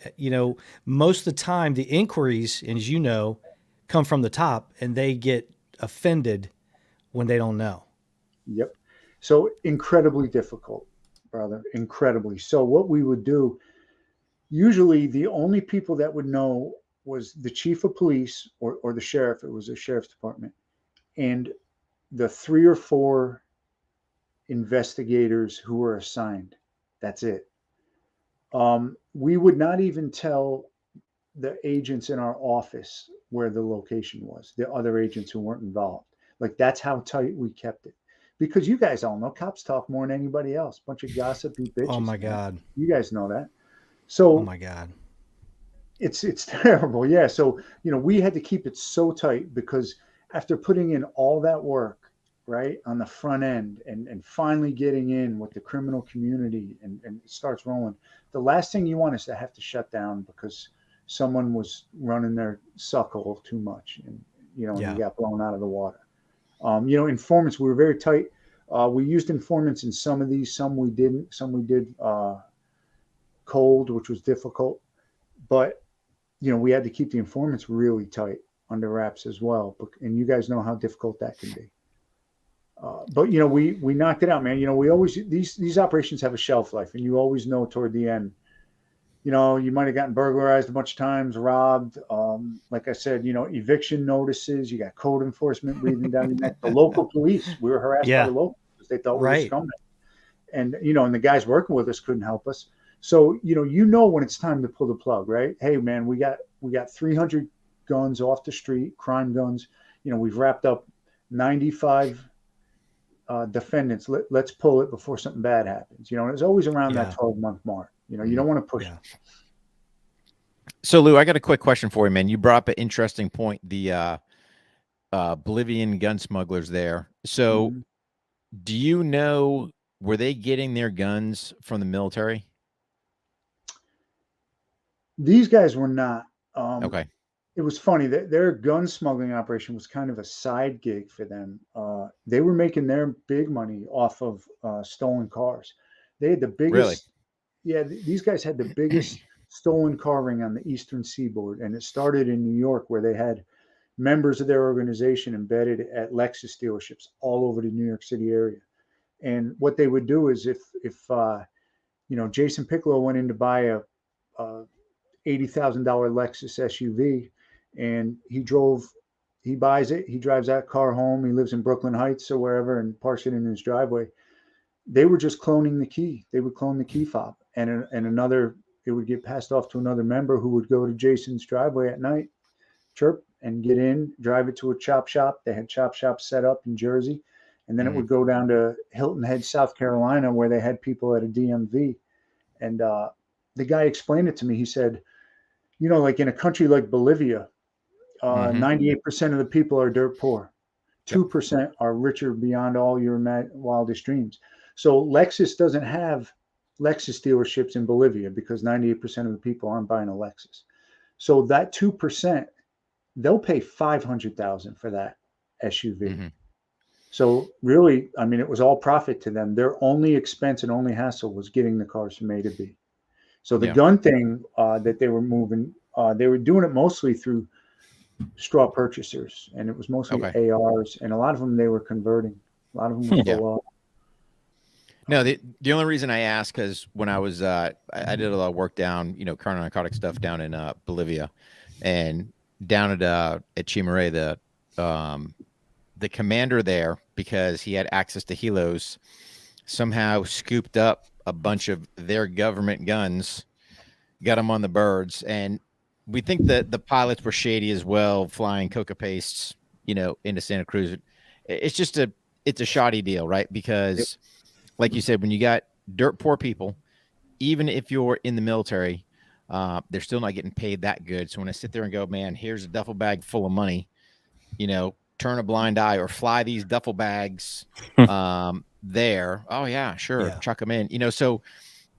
most of the time the inquiries, as you know, come from the top, and they get offended when they don't know. Yep. So incredibly difficult, brother, incredibly. So what we would do, usually the only people that would know was the chief of police or the sheriff. It was a sheriff's department, and the 3 or 4 investigators who were assigned. That's it. We would not even tell the agents in our office where the location was, the other agents who weren't involved. Like, that's how tight we kept it. Because you guys all know cops talk more than anybody else. Bunch of gossipy bitches. Oh my God. You guys know that. So oh my God. It's terrible. Yeah. So, we had to keep it so tight, because after putting in all that work, right, on the front end and finally getting in with the criminal community and it starts rolling, the last thing you want is to have to shut down because someone was running their suckle too much and, you got blown out of the water. Informants, we were very tight. We used informants in some of these, some we didn't, some we did cold, which was difficult, but we had to keep the informants really tight under wraps as well. And you guys know how difficult that can be. But we knocked it out, man. We always, these operations have a shelf life, and you always know toward the end, you might have gotten burglarized a bunch of times, robbed. Like I said, eviction notices. You got code enforcement breathing down your neck. The local police, we were harassed by Yeah. the locals because they thought we were Right. scumbags. And, and the guys working with us couldn't help us. So, when it's time to pull the plug, right? Hey, man, we got 300 guns off the street, crime guns. We've wrapped up 95 defendants. Let's pull it before something bad happens. It's always around that 12-month mark. You don't want to push it. So, Lou, I got a quick question for you, man. You brought up an interesting point, the Bolivian gun smugglers there. So, do you know, were they getting their guns from the military? These guys were not. Okay. It was funny that their gun smuggling operation was kind of a side gig for them. They were making their big money off of stolen cars. They had the biggest. Really? Yeah, these guys had the biggest stolen car ring on the Eastern Seaboard, and it started in New York, where they had members of their organization embedded at Lexus dealerships all over the New York City area. And what they would do is, if Jason Piccolo went in to buy a $80,000 Lexus SUV, and he buys it, he drives that car home, he lives in Brooklyn Heights or wherever, and parks it in his driveway. They were just cloning the key. They would clone the key fob, and it would get passed off to another member who would go to Jason's driveway at night, chirp, and get in, drive it to a chop shop. They had chop shops set up in Jersey, and then it would go down to Hilton Head, South Carolina, where they had people at a DMV. And the guy explained it to me. He said, like in a country like Bolivia, 98% of the people are dirt poor. 2% are richer beyond all your wildest dreams. So Lexus doesn't have Lexus dealerships in Bolivia because 98% of the people aren't buying a Lexus. So that 2%, they'll pay $500,000 for that SUV. So really, I mean, it was all profit to them. Their only expense and only hassle was getting the cars from A to B. So the gun thing that they were moving, they were doing it mostly through straw purchasers, and it was mostly ARs, and a lot of them they were converting. A lot of them were full up. No, the only reason I asked, because when I was I did a lot of work down, current narcotic stuff down in Bolivia, and down at Chimare, the commander there, because he had access to helos, somehow scooped up a bunch of their government guns, got them on the birds, and we think that the pilots were shady as well, flying coca pastes, into Santa Cruz. It's a shoddy deal, right? Because like you said, when you got dirt poor people, even if you're in the military, they're still not getting paid that good. So when I sit there and go, man, here's a duffel bag full of money, turn a blind eye or fly these duffel bags there. Oh yeah, sure. Yeah. Chuck them in, so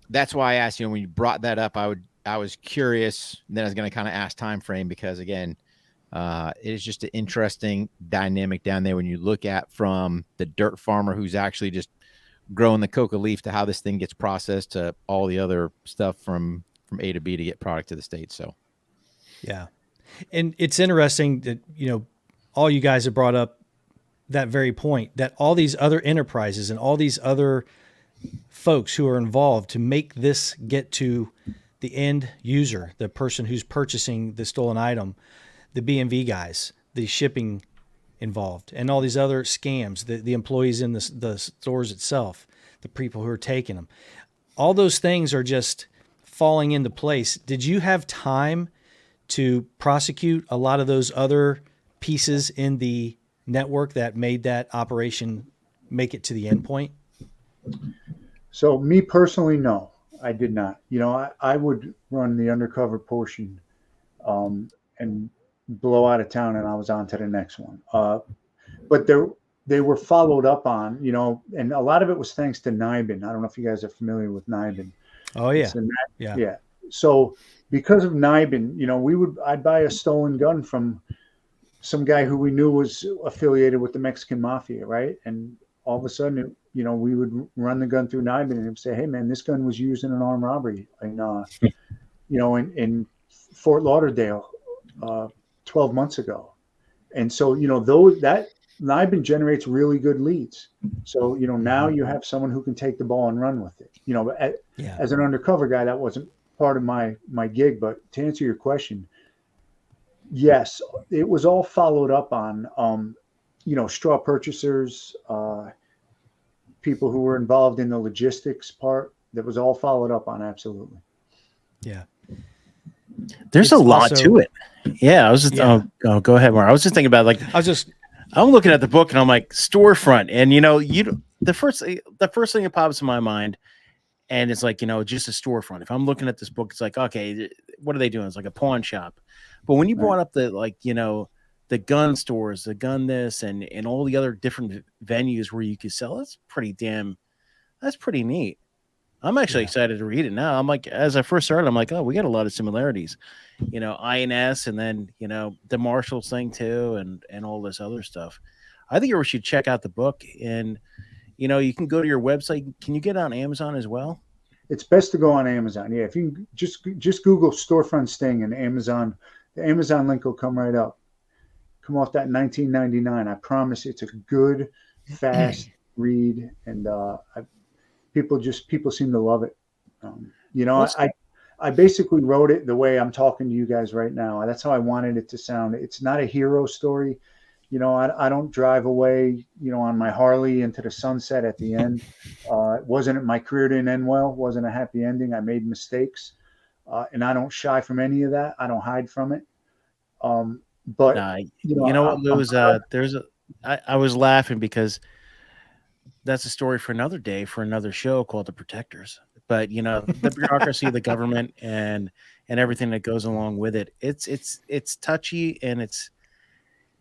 that's why I asked, when you brought that up, I was curious. Then I was going to kind of ask time frame, because again, it is just an interesting dynamic down there when you look at from the dirt farmer who's actually just growing the coca leaf to how this thing gets processed to all the other stuff from A to B to get product to the States. So, yeah. And it's interesting that, all you guys have brought up that very point, that all these other enterprises and all these other folks who are involved to make this get to the end user, the person who's purchasing the stolen item, the B&V guys, the shipping involved, and all these other scams, the employees in the stores itself, the people who are taking them. All those things are just falling into place. Did you have time to prosecute a lot of those other pieces in the network that made that operation make it to the end point? So me personally, no, I did not. I would run the undercover portion and blow out of town, and I was on to the next one. But they were followed up on, and a lot of it was thanks to NIBIN. I don't know if you guys are familiar with NIBIN. Oh yeah. Yeah. So because of NIBIN, I'd buy a stolen gun from some guy who we knew was affiliated with the Mexican mafia, right? And all of a sudden, we would run the gun through NIBIN and would say, "Hey, man, this gun was used in an armed robbery in Fort Lauderdale 12 months ago." And so, that NIBIN generates really good leads. So, now you have someone who can take the ball and run with it. As an undercover guy, that wasn't part of my gig. But to answer your question, yes, it was all followed up on, straw purchasers, people who were involved in the logistics part. That was all followed up on. Absolutely. Yeah. There's It's a lot also- to it. Yeah, I was just oh, go ahead, Mark. I was just thinking about like I'm looking at the book and I'm like storefront, and the first thing that pops in my mind, and it's like just a storefront. If I'm looking at this book, it's like, okay, what are they doing? It's like a pawn shop. But when you brought up the gun stores, the gun this, and all the other different venues where you could sell, that's pretty neat. I'm actually excited to read it now. I'm like, as I first started, I'm like, oh, we got a lot of similarities, INS, and then the Marshalls thing too, and all this other stuff. I think you should check out the book, and you can go to your website. Can you get it on Amazon as well? It's best to go on Amazon. Yeah, if you just Google Storefront Sting and Amazon, the Amazon link will come right up. Come off that $19.99. I promise it's a good, fast read, and people seem to love it. I basically wrote it the way I'm talking to you guys right now. That's how I wanted it to sound. It's not a hero story. I don't drive away, on my Harley into the sunset at the end. My career didn't end well. It wasn't a happy ending. I made mistakes, and I don't shy from any of that. I don't hide from it. But what, Lou, I was laughing because that's a story for another day, for another show called The Protectors. But the bureaucracy of the government and everything that goes along with it. It's touchy, and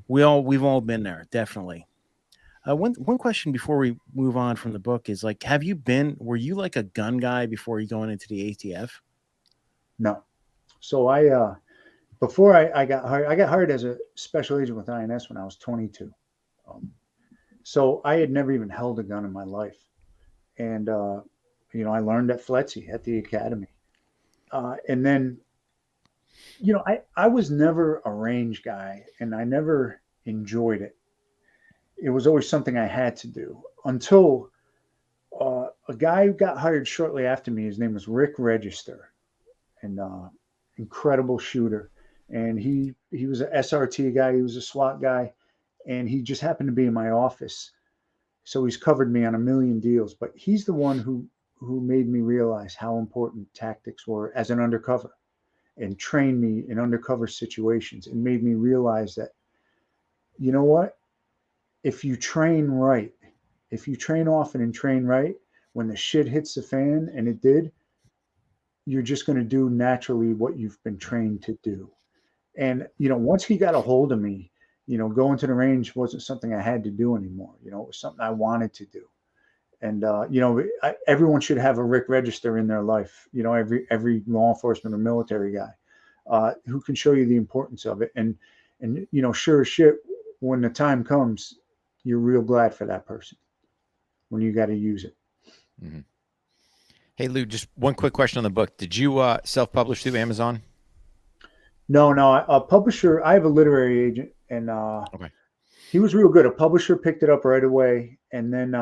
we've all been there, definitely. One question before we move on from the book is like, were you like a gun guy before you going into the ATF? No. So before I got hired as a special agent with INS when I was 22. So I had never even held a gun in my life. And, I learned at FLETC at the academy. And then, I was never a range guy, and I never enjoyed it. It was always something I had to do until a guy who got hired shortly after me. His name was Rick Register, and incredible shooter. And he was an SRT guy. He was a SWAT guy, and he just happened to be in my office. So he's covered me on a million deals, but he's the one who made me realize how important tactics were as an undercover, and trained me in undercover situations, and made me realize that, you know what, if you train right, if you train often and train right, when the shit hits the fan, and it did, you're just going to do naturally what you've been trained to do. And, once he got a hold of me, going to the range wasn't something I had to do anymore. It was something I wanted to do. And, everyone should have a Rick Register in their life, every law enforcement or military guy who can show you the importance of it. And sure as shit, when the time comes, you're real glad for that person when you got to use it. Mm-hmm. Hey, Lou, just one quick question on the book. Did you self-publish through Amazon? No, a publisher. I have a literary agent, and okay. He was real good. A publisher picked it up right away, and then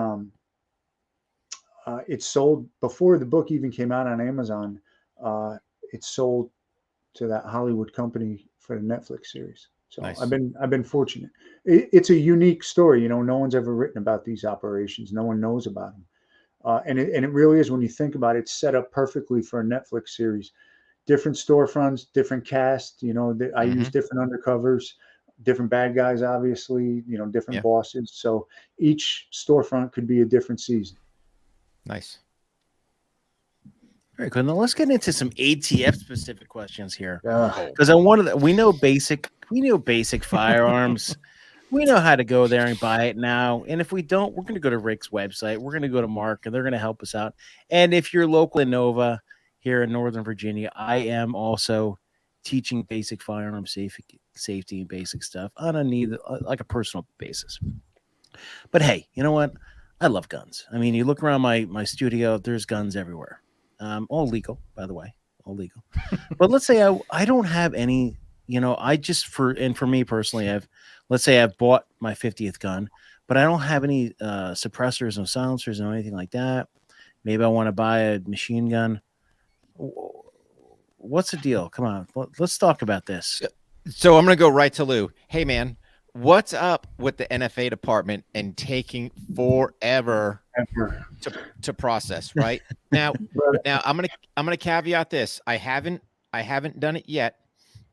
it sold before the book even came out on Amazon. It sold to that Hollywood company for the Netflix series. So nice. I've been fortunate. It's a unique story. No one's ever written about these operations. No one knows about them, and it really is, when you think about it, it's set up perfectly for a Netflix series. Different storefronts, different cast. I use different undercovers, different bad guys, obviously. Different bosses. So each storefront could be a different season. Nice. Very good. Now let's get into some ATF specific questions here, because we know basic firearms. We know how to go there and buy it now. And if we don't, we're going to go to Rick's website. We're going to go to Mark, and they're going to help us out. And if you're local in Nova here in Northern Virginia, I am also teaching basic firearm safety and basic stuff on a personal basis. But hey, you know what? I love guns. I mean, you look around my studio, there's guns everywhere. All legal, by the way, all legal. But let's say I don't have any, for me personally, let's say I've bought my 50th gun, but I don't have any suppressors, no silencers, no anything like that. Maybe I want to buy a machine gun. what's the deal? Come on, let's talk about this. So I'm going to go right to Lou. Hey, man, what's up with the NFA department and taking forever to process? Right now, I'm gonna caveat this. I haven't done it yet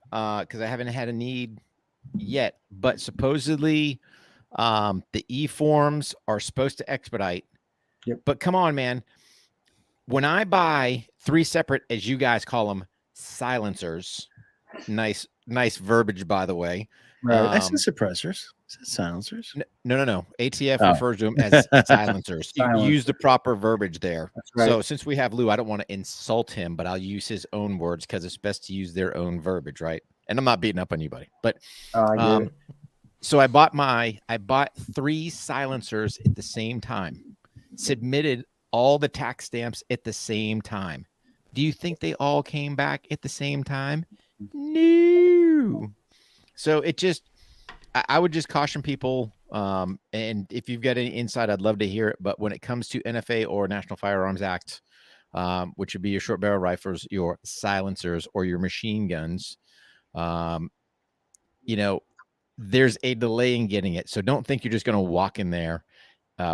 because I haven't had a need yet. But supposedly, the e-forms are supposed to expedite. Yep. But come on, man. When I buy 3 separate, as you guys call them, silencers, nice verbiage, by the way. Right. I said suppressors. I said silencers. No. ATF refers to them as silencers. You use the proper verbiage there. That's right. So since we have Lou, I don't want to insult him, but I'll use his own words because it's best to use their own verbiage, right? And I'm not beating up on anybody, but so I bought 3 silencers at the same time, submitted all the tax stamps at the same time. Do you think they all came back at the same time? No. So it just, I would just caution people. And if you've got any insight, I'd love to hear it. But when it comes to NFA or National Firearms Act, which would be your short barrel rifles, your silencers, or your machine guns, there's a delay in getting it. So don't think you're just going to walk in there,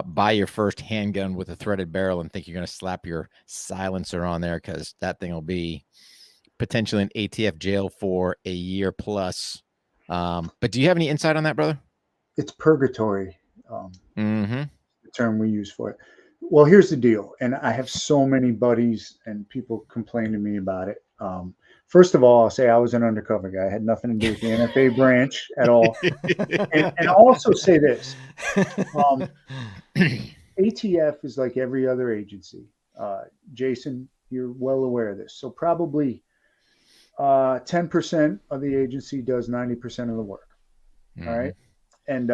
buy your first handgun with a threaded barrel and think you're going to slap your silencer on there, because that thing will be potentially in ATF jail for a year plus. But do you have any insight on that, brother? It's purgatory, the term we use for it. Well, here's the deal. And I have so many buddies and people complain to me about it. First of all, I'll say I was an undercover guy. I had nothing to do with the NFA branch at all. And I'll also say this. ATF is like every other agency. Jason, you're well aware of this. So probably 10% of the agency does 90% of the work. All right. And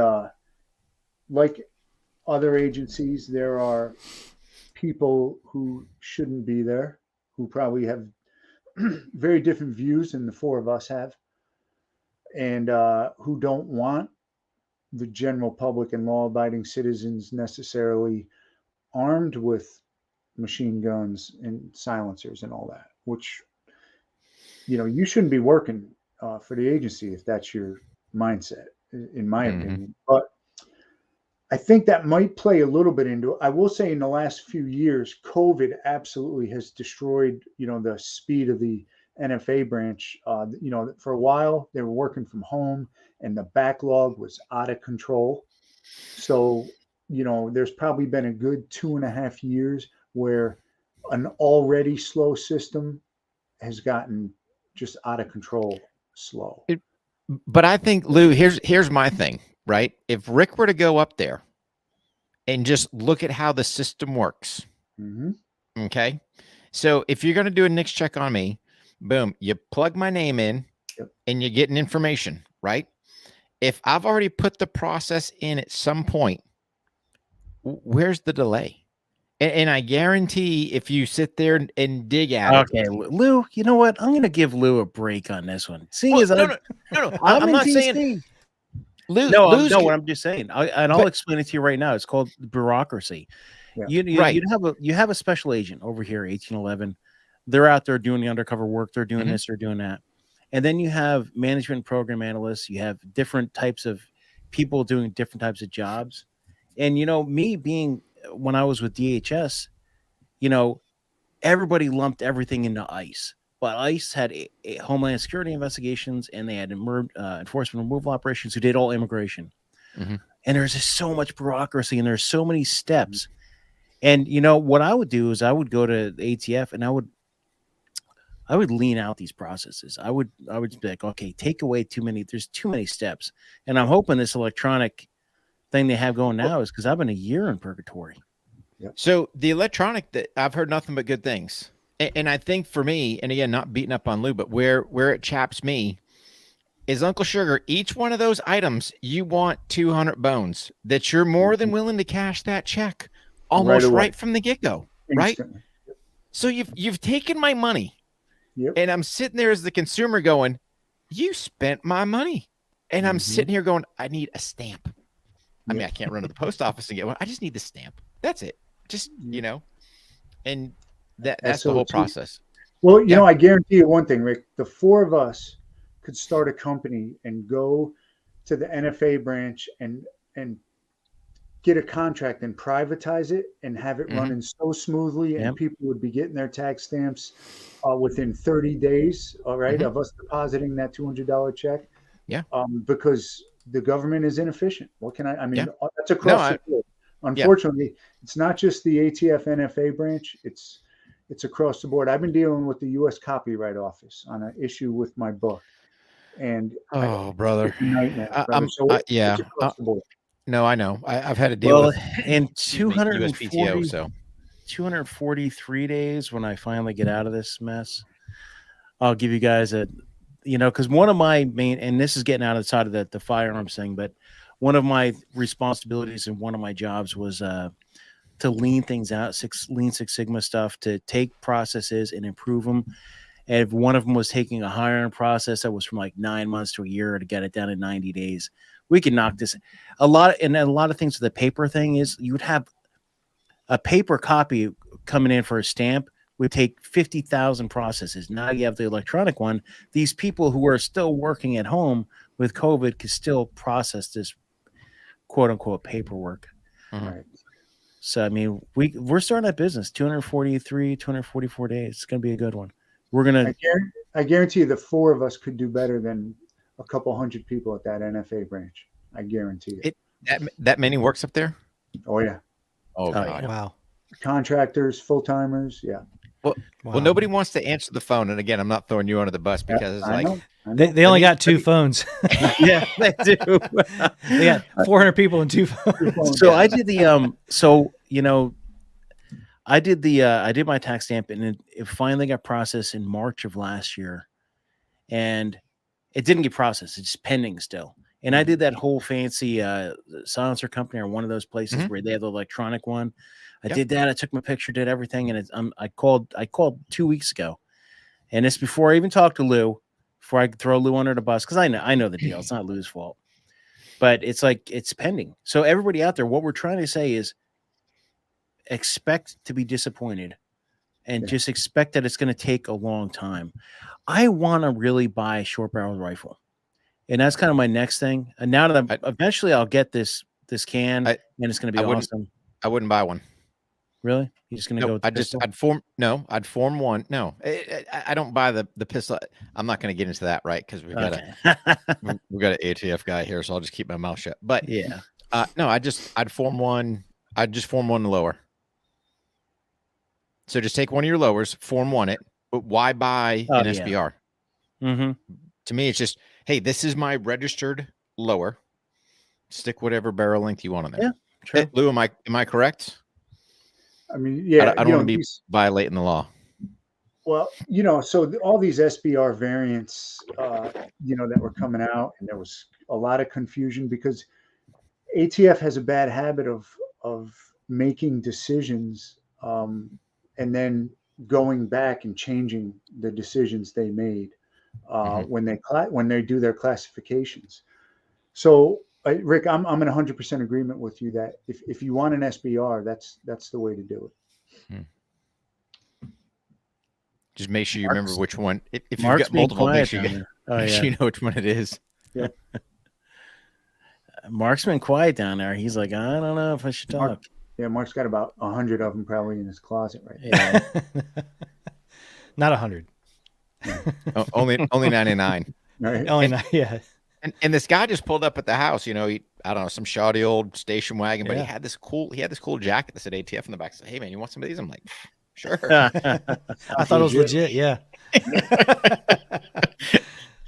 like other agencies, there are people who shouldn't be there, who probably have very different views than the 4 of us have, and who don't want the general public and law-abiding citizens necessarily armed with machine guns and silencers and all that, which, you shouldn't be working for the agency if that's your mindset, in my opinion. But I think that might play a little bit into it. I will say in the last few years, COVID absolutely has destroyed, the speed of the NFA branch. For a while they were working from home and the backlog was out of control. So, there's probably been a good 2.5 years where an already slow system has gotten just out of control slow. But I think, Lou, here's my thing, right? If Rick were to go up there and just look at how the system works, okay? So if you're going to do a NICS check on me, boom, you plug my name in and you're getting information, right? If I've already put the process in at some point, where's the delay? And I guarantee if you sit there and dig at it. Okay, Lou, you know what? I'm going to give Lou a break on this one. Seeing as no. I'm not saying Lou. No, what I'm just saying. I'll explain it to you right now. It's called bureaucracy. Yeah. You have a special agent over here, 1811. They're out there doing the undercover work. They're doing this, they're doing that. And then you have management program analysts. You have different types of people doing different types of jobs. And, me being, when I was with DHS, everybody lumped everything into ICE. But ICE had a Homeland Security investigations, and they had enforcement removal operations who did all immigration. And there's just so much bureaucracy, and there's so many steps. And what I would do is I would go to the ATF, and I would lean out these processes. I would be like, okay, take away there's too many steps. And I'm hoping this electronic thing they have going now is because I've been a year in purgatory. So the electronic, that I've heard nothing but good things. And I think for me, and again, not beating up on Lou, but where it chaps me is, Uncle Sugar, each one of those items, you want 200 bones that you're more than willing to cash that check almost right from the get-go, right? So you've taken my money, and I'm sitting there as the consumer going, you spent my money. And I'm sitting here going, I need a stamp. I mean, I can't run to the post office and get one. I just need the stamp. That's it. Just, and that's the whole process. Well, you know, I guarantee you one thing, Rick. The four of us could start a company and go to the NFA branch and get a contract and privatize it and have it running so smoothly, and Yep. people would be getting their tax stamps within 30 days, all right, of us depositing that $200 check. Yeah. Because the government is inefficient. What can I mean, that's No, across the board. Unfortunately, it's not just the ATF NFA branch. It's across the board. I've been dealing with the U.S. Copyright Office on an issue with my book, and brother, it's a nightmare. Brother. It's across the board. No, I know. I've had to deal with in USPTO. 243 days when I finally get out of this mess, I'll give you guys because one of my main, and this is getting out of the side of the firearms thing, but one of my responsibilities and one of my jobs was to lean things out, Lean Six Sigma stuff, to take processes and improve them. And if one of them was taking a hiring process that was from like 9 months to a year to get it down in 90 days, we can knock this. A lot of things with the paper thing is you would have a paper copy coming in for a stamp would take 50,000 processes. Now you have the electronic one. These people who are still working at home with COVID can still process this quote unquote paperwork. Right. So, I mean, we're starting that business 244 days. It's going to be a good one. We're going to, I guarantee you the four of us could do better than a couple hundred people at that NFA branch. I guarantee it. That many works up there? Oh yeah. Oh God. Wow. Contractors, full-timers. Yeah. Well, nobody wants to answer the phone. And again, I'm not throwing you under the bus because it's like, they only got two phones. yeah, they do. They got 400 people and two phones. So I did the I did my tax stamp, and it finally got processed in March of last year, and it didn't get processed. It's just pending still. And I did that whole fancy silencer company or one of those places where they have the electronic one. I did that. I took my picture, did everything, and I called 2 weeks ago, and it's before I even talked to Lou, before I could throw Lou under the bus, because I know the deal. It's not Lou's fault, but it's like it's pending. So everybody out there, what we're trying to say is expect to be disappointed, and just expect that it's going to take a long time. I want to really buy a short barrel rifle, and that's kind of my next thing. And now that eventually I'll get this can, and it's going to be awesome. I wouldn't buy one. Really? You're just going to go with the I'd form one. No, I don't buy the pistol. I'm not going to get into that, right? Because we've got an ATF guy here, so I'll just keep my mouth shut. But yeah, no, I'd form one. I'd just form one lower. So just take one of your lowers, form one it. But why buy an SBR? To me, it's just, hey, this is my registered lower. Stick whatever barrel length you want on there. Yeah, true. Hey, Lou, am I correct? I mean, yeah, I don't want to be violating the law. Well, so all these SBR variants, that were coming out, and there was a lot of confusion because ATF has a bad habit of making decisions and then going back and changing the decisions they made when they do their classifications. So, Rick, I'm in 100% agreement with you that if you want an SBR, that's the way to do it. Just make sure you remember which one. If you've got multiple, make sure you know which one it is. Yeah. Mark's been quiet down there. He's like, I don't know if I should talk. Mark's got about 100 of them probably in his closet right now. Not 100. Only 99. Right? Yeah. And this guy just pulled up at the house. I don't know, some shoddy old station wagon, but he had this cool jacket that said ATF in the back. I said, hey man, you want some of these? I'm like, sure. I thought it was legit. Yeah.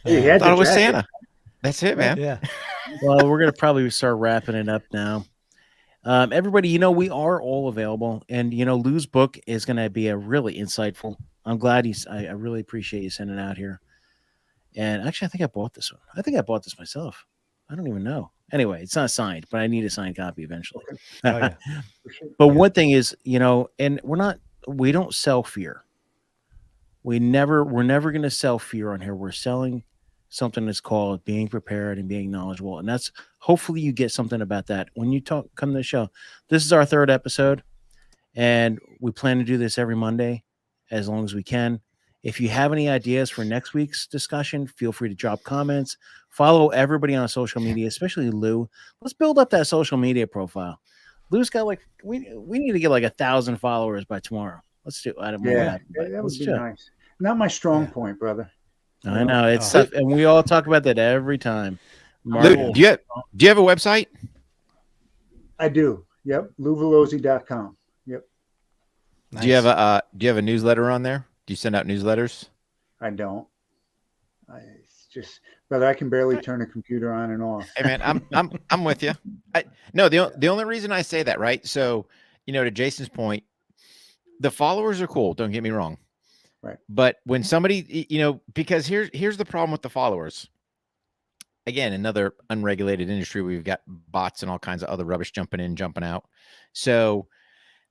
I thought it was Santa. That's it, man. Yeah. Well, we're gonna probably start wrapping it up now. Everybody, we are all available, and Lou's book is gonna be a really insightful. I'm glad I really appreciate you sending it out here. And actually, I think I bought this one. I think I bought this myself. I don't even know. Anyway, it's not signed, but I need a signed copy eventually. Oh, yeah. But one thing is, and we don't sell fear. We're never going to sell fear on here. We're selling something that's called being prepared and being knowledgeable. And that's hopefully you get something about that when you come to the show. This is our 3rd episode, and we plan to do this every Monday as long as we can. If you have any ideas for next week's discussion, feel free to drop comments. Follow everybody on social media, especially Lou. Let's build up that social media profile. Lou's got like we need to get like 1,000 followers by tomorrow. Let's do. I don't know what happened, but that let's would be do it. nice. Not my strong point, brother. I know it's tough, and we all talk about that every time. Lou, do you have a website? I do. Yep, louvelosi.com. Yep. Nice. Do you have a newsletter on there? Do you send out newsletters? I don't. It's just, brother, I can barely turn a computer on and off. Hey man, I'm with you. No, the only reason I say that, right? So, to Jason's point, the followers are cool. Don't get me wrong. Right. But when somebody, because here's the problem with the followers. Again, another unregulated industry. We've got bots and all kinds of other rubbish jumping in, jumping out. So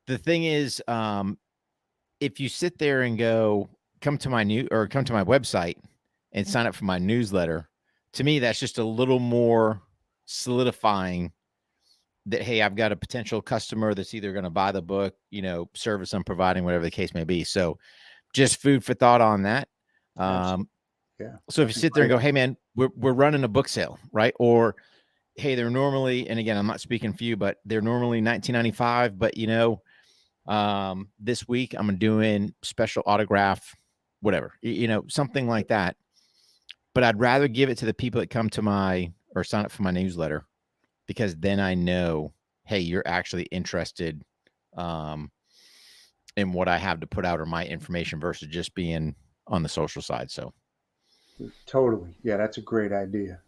the thing is, if you sit there and go, come to my website and sign up for my newsletter, to me, that's just a little more solidifying that, hey, I've got a potential customer that's either going to buy the book, service I'm providing, whatever the case may be. So just food for thought on that. Yeah. So if you sit there and go, hey man, we're running a book sale, right? Or, hey, they're normally, and again, I'm not speaking for you, but they're normally $19.95, but this week I'm doing special autograph, whatever, something like that. But I'd rather give it to the people that come to or sign up for my newsletter, because then I know, hey, you're actually interested in what I have to put out or my information versus just being on the social side. So totally. Yeah, that's a great idea.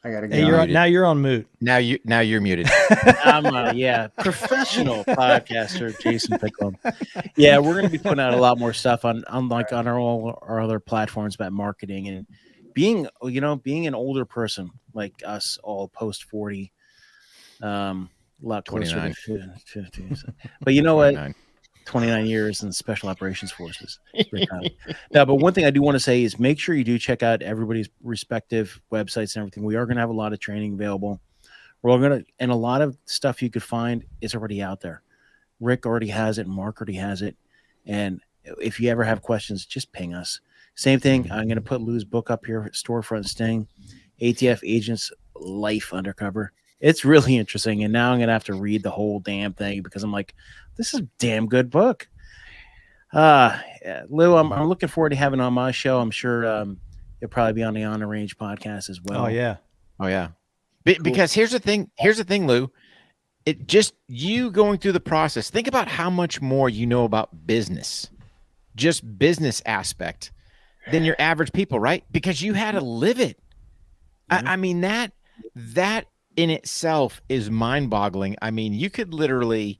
I gotta go. Hey, now you're on mute. Now you're muted. I'm professional podcaster Jason Picklum. Yeah, we're gonna be putting out a lot more stuff on our other platforms about marketing and being an older person like us, all post 40, a lot closer to 50. But you know 29. What? 29 years in special operations forces. No, but one thing I do want to say is make sure you do check out everybody's respective websites and everything. We are going to have a lot of training available. And a lot of stuff you could find is already out there. Rick already has it. Mark already has it. And if you ever have questions, just ping us. Same thing. I'm going to put Lou's book up here, Storefront Sting, ATF Agents Life Undercover. It's really interesting. And now I'm going to have to read the whole damn thing because I'm like, this is a damn good book. Lou, I'm looking forward to having on my show. I'm sure you'll probably be on the On the Range podcast as well. Oh yeah. Because here's the thing, Lou. It just you going through the process. Think about how much more you know about business, just business aspect, than your average people, right? Because you had to live it. Mm-hmm. I mean that in itself is mind-boggling. I mean, you could literally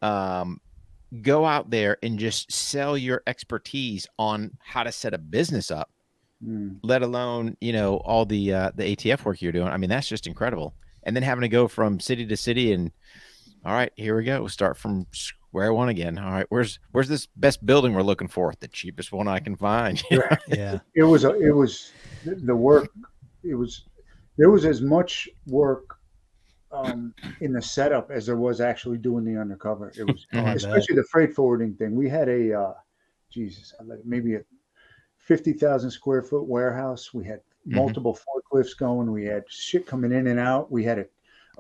go out there and just sell your expertise on how to set a business up, let alone, all the ATF work you're doing. I mean, that's just incredible. And then having to go from city to city and, all right, here we go. We'll start from square one again. All right, where's this best building we're looking for? The cheapest one I can find. Yeah. It was the work. There was as much work in the setup as there was actually doing the undercover. It was especially the freight forwarding thing. We had maybe a 50,000 square foot warehouse. We had multiple forklifts going. We had shit coming in and out. We had a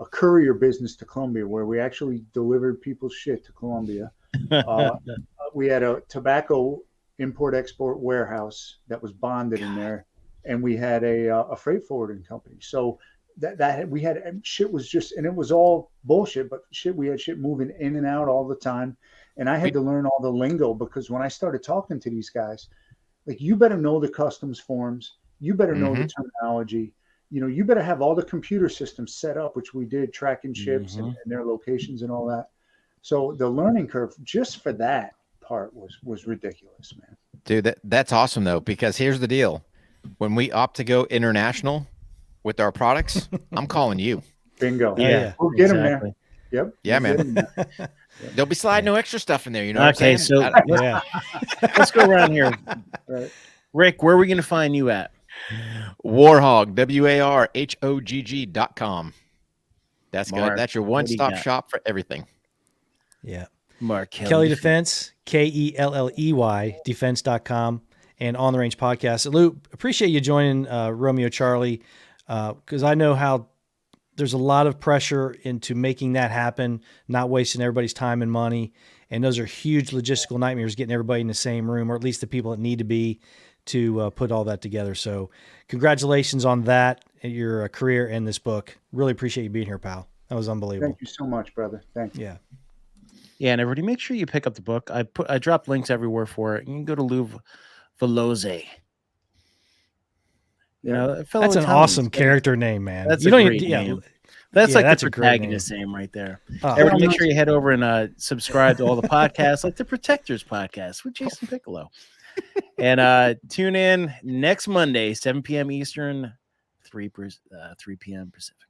courier business to Colombia where we actually delivered people's shit to Colombia. We had a tobacco import-export warehouse that was bonded in there. And we had a freight forwarding company. So that we had shit was just, and it was all bullshit, but we had shit moving in and out all the time. And I had to learn all the lingo because when I started talking to these guys, like, you better know the customs forms. You better know the terminology. You better have all the computer systems set up, which we did, tracking ships and their locations and all that. So the learning curve just for that part was ridiculous, man. Dude, that's awesome though, because here's the deal. When we opt to go international with our products, I'm calling you. Bingo. Yeah. We'll get them there. Yep. Yeah, man. They'll be sliding no extra stuff in there. You know what okay, I'm saying? So let's go around here. Right. Rick, where are we going to find you at? Warhog, WARHOGG.com. That's good. That's your one-stop shop for everything. Yeah. Mark Kelly Defense, Kelley, defense.com, and On the Range Podcast. Lou, appreciate you joining Romeo Charlie, because I know how there's a lot of pressure into making that happen, not wasting everybody's time and money. And those are huge logistical nightmares, getting everybody in the same room, or at least the people that need to be, to put all that together. So congratulations on that, your career and this book. Really appreciate you being here, pal. That was unbelievable. Thank you so much, brother. Thank you. Yeah. Yeah, and everybody, make sure you pick up the book. I dropped links everywhere for it. You can go to Lou Veloze. You know, that's an awesome character name, man. That's you a don't great even, name. That's like that's the a great protagonist name right there. Oh. Everybody, make sure you head over and subscribe to all the podcasts, like the Protectors podcast with Jason Piccolo. And tune in next Monday, 7 p.m. Eastern, 3 p.m. Pacific.